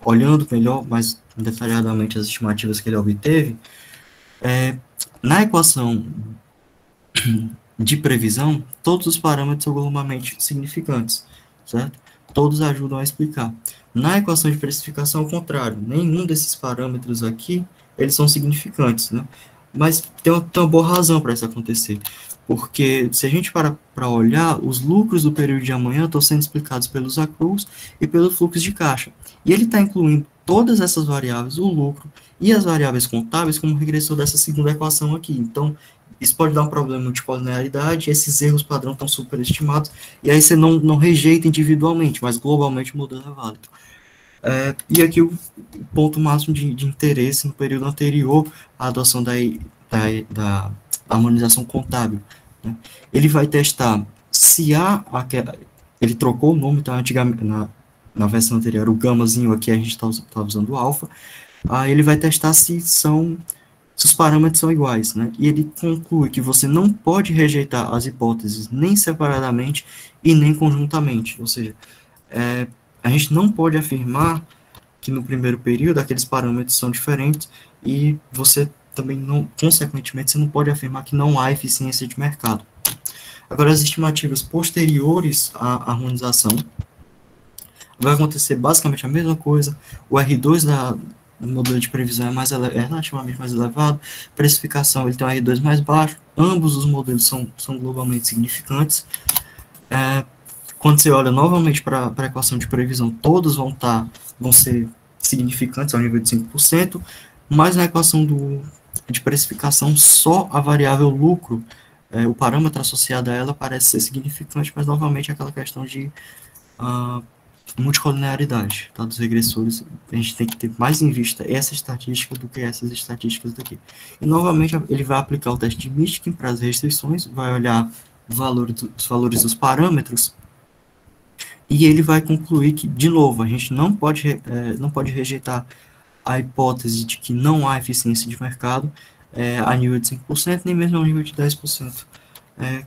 Olhando melhor, mais detalhadamente as estimativas que ele obteve, na equação de previsão, todos os parâmetros são globalmente significantes, certo? Todos ajudam a explicar. Na equação de precificação, ao contrário, nenhum desses parâmetros aqui, eles são significantes, né? Mas tem uma boa razão para isso acontecer, Porque se a gente para olhar, os lucros do período de amanhã estão sendo explicados pelos accruals e pelo fluxo de caixa. E ele está incluindo todas essas variáveis, o lucro e as variáveis contábeis, como regressor dessa segunda equação aqui. Então, isso pode dar um problema de colinearidade, esses erros padrão estão superestimados, e aí você não rejeita individualmente, mas globalmente o modelo é válido. E aqui o ponto máximo de interesse no período anterior à adoção da harmonização contábil, né? Ele vai testar se ele trocou o nome, então antigamente, na versão anterior, o gamazinho aqui a gente está usando o alfa, aí ele vai testar se os parâmetros são iguais, né? E ele conclui que você não pode rejeitar as hipóteses nem separadamente e nem conjuntamente, ou seja, a gente não pode afirmar que no primeiro período aqueles parâmetros são diferentes e você também não, consequentemente, você não pode afirmar que não há eficiência de mercado. Agora, as estimativas posteriores à harmonização, vai acontecer basicamente a mesma coisa, o R2 do modelo de previsão é relativamente mais elevado, precificação, ele tem um R2 mais baixo, ambos os modelos são globalmente significantes. Quando você olha novamente para a equação de previsão, todos vão ser significantes ao nível de 5%, mas na equação de precificação, só a variável lucro, o parâmetro associado a ela parece ser significante, mas novamente aquela questão de multicolinearidade, tá, dos regressores, a gente tem que ter mais em vista essa estatística do que essas estatísticas daqui. E novamente ele vai aplicar o teste de Mischkin para as restrições, vai olhar os valores dos parâmetros, e ele vai concluir que, de novo, a gente não pode rejeitar a hipótese de que não há eficiência de mercado a nível de 5%, nem mesmo a nível de 10%,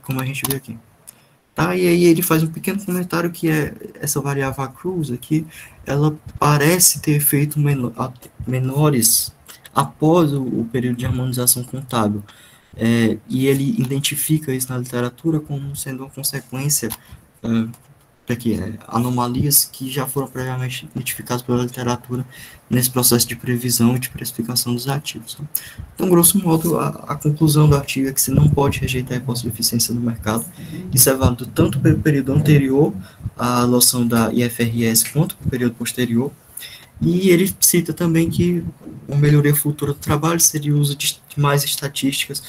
como a gente vê aqui. Tá? E aí ele faz um pequeno comentário que essa variável accruals aqui, ela parece ter efeitos menores após o período de harmonização contábil. E ele identifica isso na literatura como sendo uma consequência anomalias que já foram previamente identificadas pela literatura nesse processo de previsão e de precificação dos ativos. Então, grosso modo, a conclusão do artigo é que você não pode rejeitar a hipótese de eficiência do mercado. Isso é válido tanto para o período anterior à adoção da IFRS quanto para o período posterior. E ele cita também que uma melhoria futura do trabalho seria o uso de mais estatísticas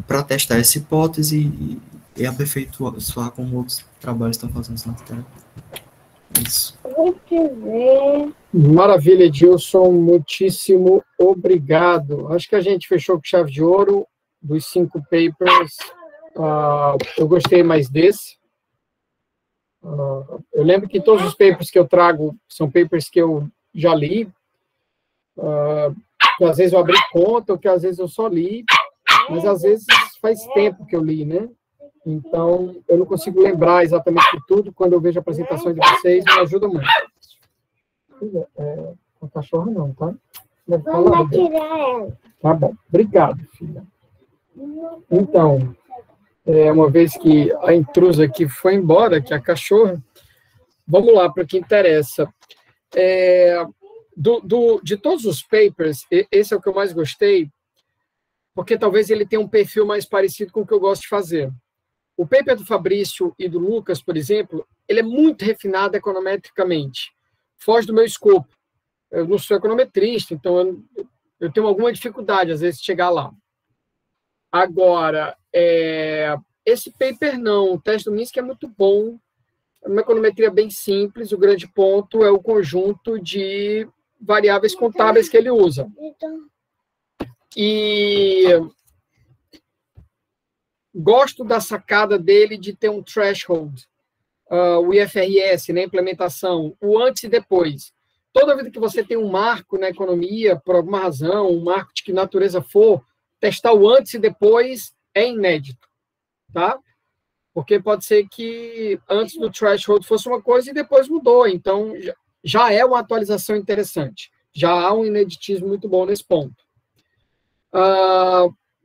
para testar essa hipótese e aperfeiçoar como outros trabalhos estão fazendo isso na literatura. Isso. Maravilha, Edilson, muitíssimo obrigado. Acho que a gente fechou com chave de ouro dos 5 papers. Eu gostei mais desse. Eu lembro que todos os papers que eu trago são papers que eu já li, que às vezes eu abri conta, ou que às vezes eu só li, mas às vezes faz tempo que eu li, né? Então, eu não consigo lembrar exatamente de tudo. Quando eu vejo a apresentação de vocês, me ajuda muito. Filha, a cachorra não, tá? Deve falar, vai tirar ela. Tá bom. Obrigado, filha. Então, uma vez que a intrusa aqui foi embora, que é a cachorra, vamos lá para o que interessa. De todos os papers, esse é o que eu mais gostei, porque talvez ele tenha um perfil mais parecido com o que eu gosto de fazer. O paper do Fabrício e do Lucas, por exemplo, ele é muito refinado econometricamente. Foge do meu escopo. Eu não sou econometrista, então eu tenho alguma dificuldade, às vezes, de chegar lá. Agora, esse paper não. O teste do Mischkin é muito bom. É uma econometria bem simples. O grande ponto é o conjunto de variáveis contábeis que ele usa. E gosto da sacada dele de ter um threshold, o IFRS, na implementação, o antes e depois. Toda vez que você tem um marco na economia, por alguma razão, um marco de que natureza for, testar o antes e depois é inédito, tá? Porque pode ser que antes do threshold fosse uma coisa e depois mudou, então já é uma atualização interessante. Já há um ineditismo muito bom nesse ponto.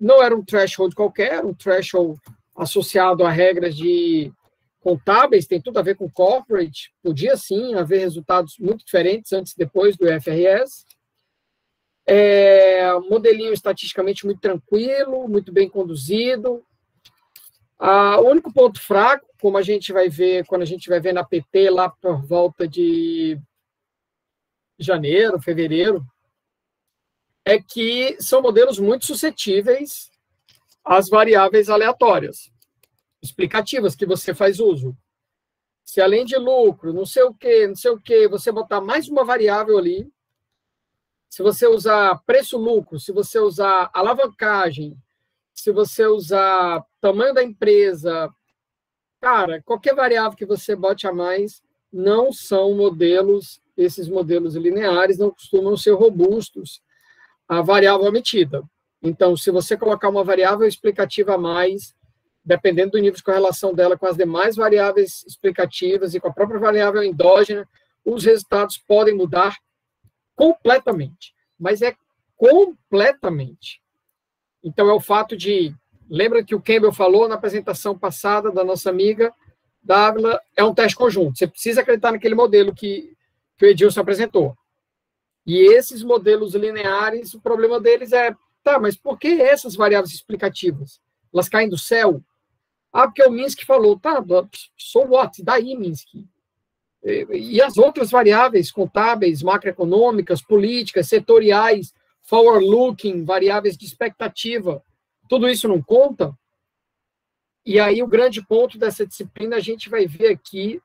Não era um threshold qualquer, era um threshold associado a regras de contábeis, tem tudo a ver com corporate, podia sim haver resultados muito diferentes antes e depois do IFRS. Modelinho estatisticamente muito tranquilo, muito bem conduzido, O único ponto fraco, como a gente vai ver, quando a gente vai ver na PT, lá por volta de janeiro, fevereiro, é que são modelos muito suscetíveis às variáveis aleatórias, explicativas que você faz uso. Se além de lucro, não sei o quê, você botar mais uma variável ali, se você usar preço-lucro, se você usar alavancagem, se você usar tamanho da empresa, cara, qualquer variável que você bote a mais, não são modelos, esses modelos lineares não costumam ser robustos à variável emitida. Então, se você colocar uma variável explicativa a mais, dependendo do nível de correlação dela com as demais variáveis explicativas e com a própria variável endógena, os resultados podem mudar completamente. Mas é completamente. Então, é o fato de... Lembra que o Campbell falou na apresentação passada da nossa amiga Dávila, é um teste conjunto. Você precisa acreditar naquele modelo que o Edilson apresentou. E esses modelos lineares, o problema deles é, tá, mas por que essas variáveis explicativas? Elas caem do céu? Porque o Minsky falou, tá, so what? Daí, Minsky. E as outras variáveis contábeis, macroeconômicas, políticas, setoriais, forward-looking, variáveis de expectativa, tudo isso não conta? E aí o grande ponto dessa disciplina, a gente vai ver aqui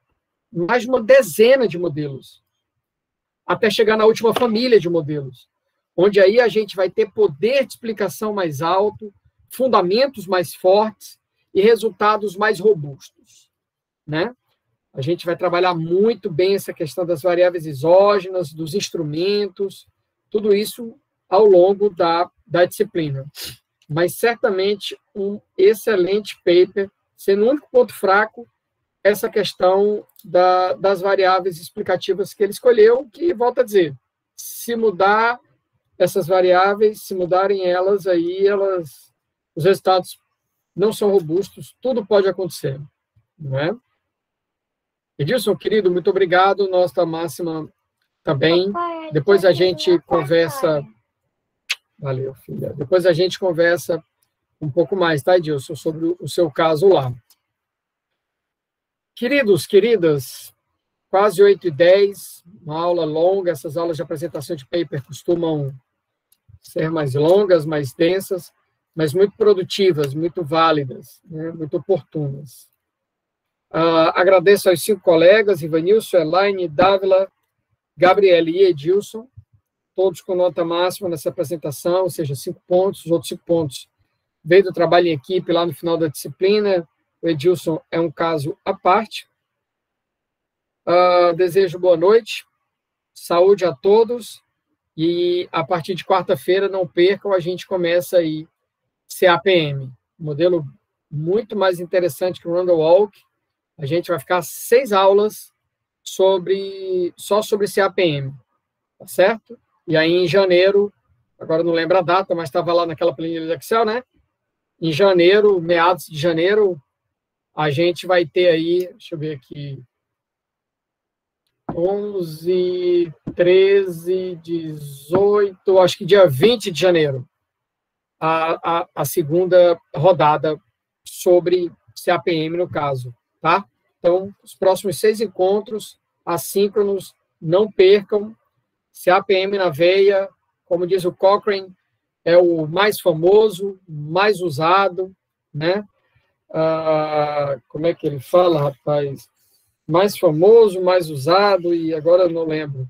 mais de uma dezena de modelos, até chegar na última família de modelos, onde aí a gente vai ter poder de explicação mais alto, fundamentos mais fortes e resultados mais robustos, né? A gente vai trabalhar muito bem essa questão das variáveis exógenas, dos instrumentos, tudo isso ao longo da disciplina. Mas, certamente, um excelente paper, sendo o único ponto fraco, essa questão das variáveis explicativas que ele escolheu, que, volto a dizer, se mudar essas variáveis, se mudarem elas, aí os resultados não são robustos, tudo pode acontecer, não é? Edilson, querido, muito obrigado, nota máxima também. Depois a gente conversa... Valeu, filha. Depois a gente conversa um pouco mais, tá, Edilson, sobre o seu caso lá. Queridos, queridas, quase 8h10, uma aula longa, essas aulas de apresentação de paper costumam ser mais longas, mais densas, mas muito produtivas, muito válidas, né, muito oportunas. Agradeço aos 5 colegas, Ivanilson, Elaine, Dávila, Gabriela e Edilson, todos com nota máxima nessa apresentação, ou seja, 5 pontos, os outros 5 pontos veio do trabalho em equipe lá no final da disciplina, o Edilson é um caso à parte. Desejo boa noite, saúde a todos, e a partir de quarta-feira, não percam, a gente começa aí CAPM, modelo muito mais interessante que o Randall Walk. A gente vai ficar 6 aulas só sobre CAPM, tá certo? E aí, em janeiro, agora não lembro a data, mas estava lá naquela planilha do Excel, né? Em janeiro, meados de janeiro, a gente vai ter aí, deixa eu ver aqui, 11, 13, 18, acho que dia 20 de janeiro, a segunda rodada sobre CAPM, no caso, tá? Então, os próximos 6 encontros assíncronos, não percam. CAPM na veia, como diz o Cochrane, é o mais famoso, mais usado, né? Como é que ele fala, rapaz? Mais famoso, mais usado, e agora eu não lembro.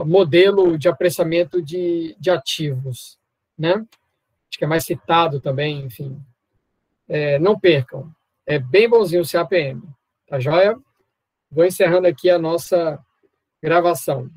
Modelo de apressamento de ativos, né? Acho que é mais citado também, enfim. Não percam. É bem bonzinho o CAPM. Tá joia? Vou encerrando aqui a nossa gravação.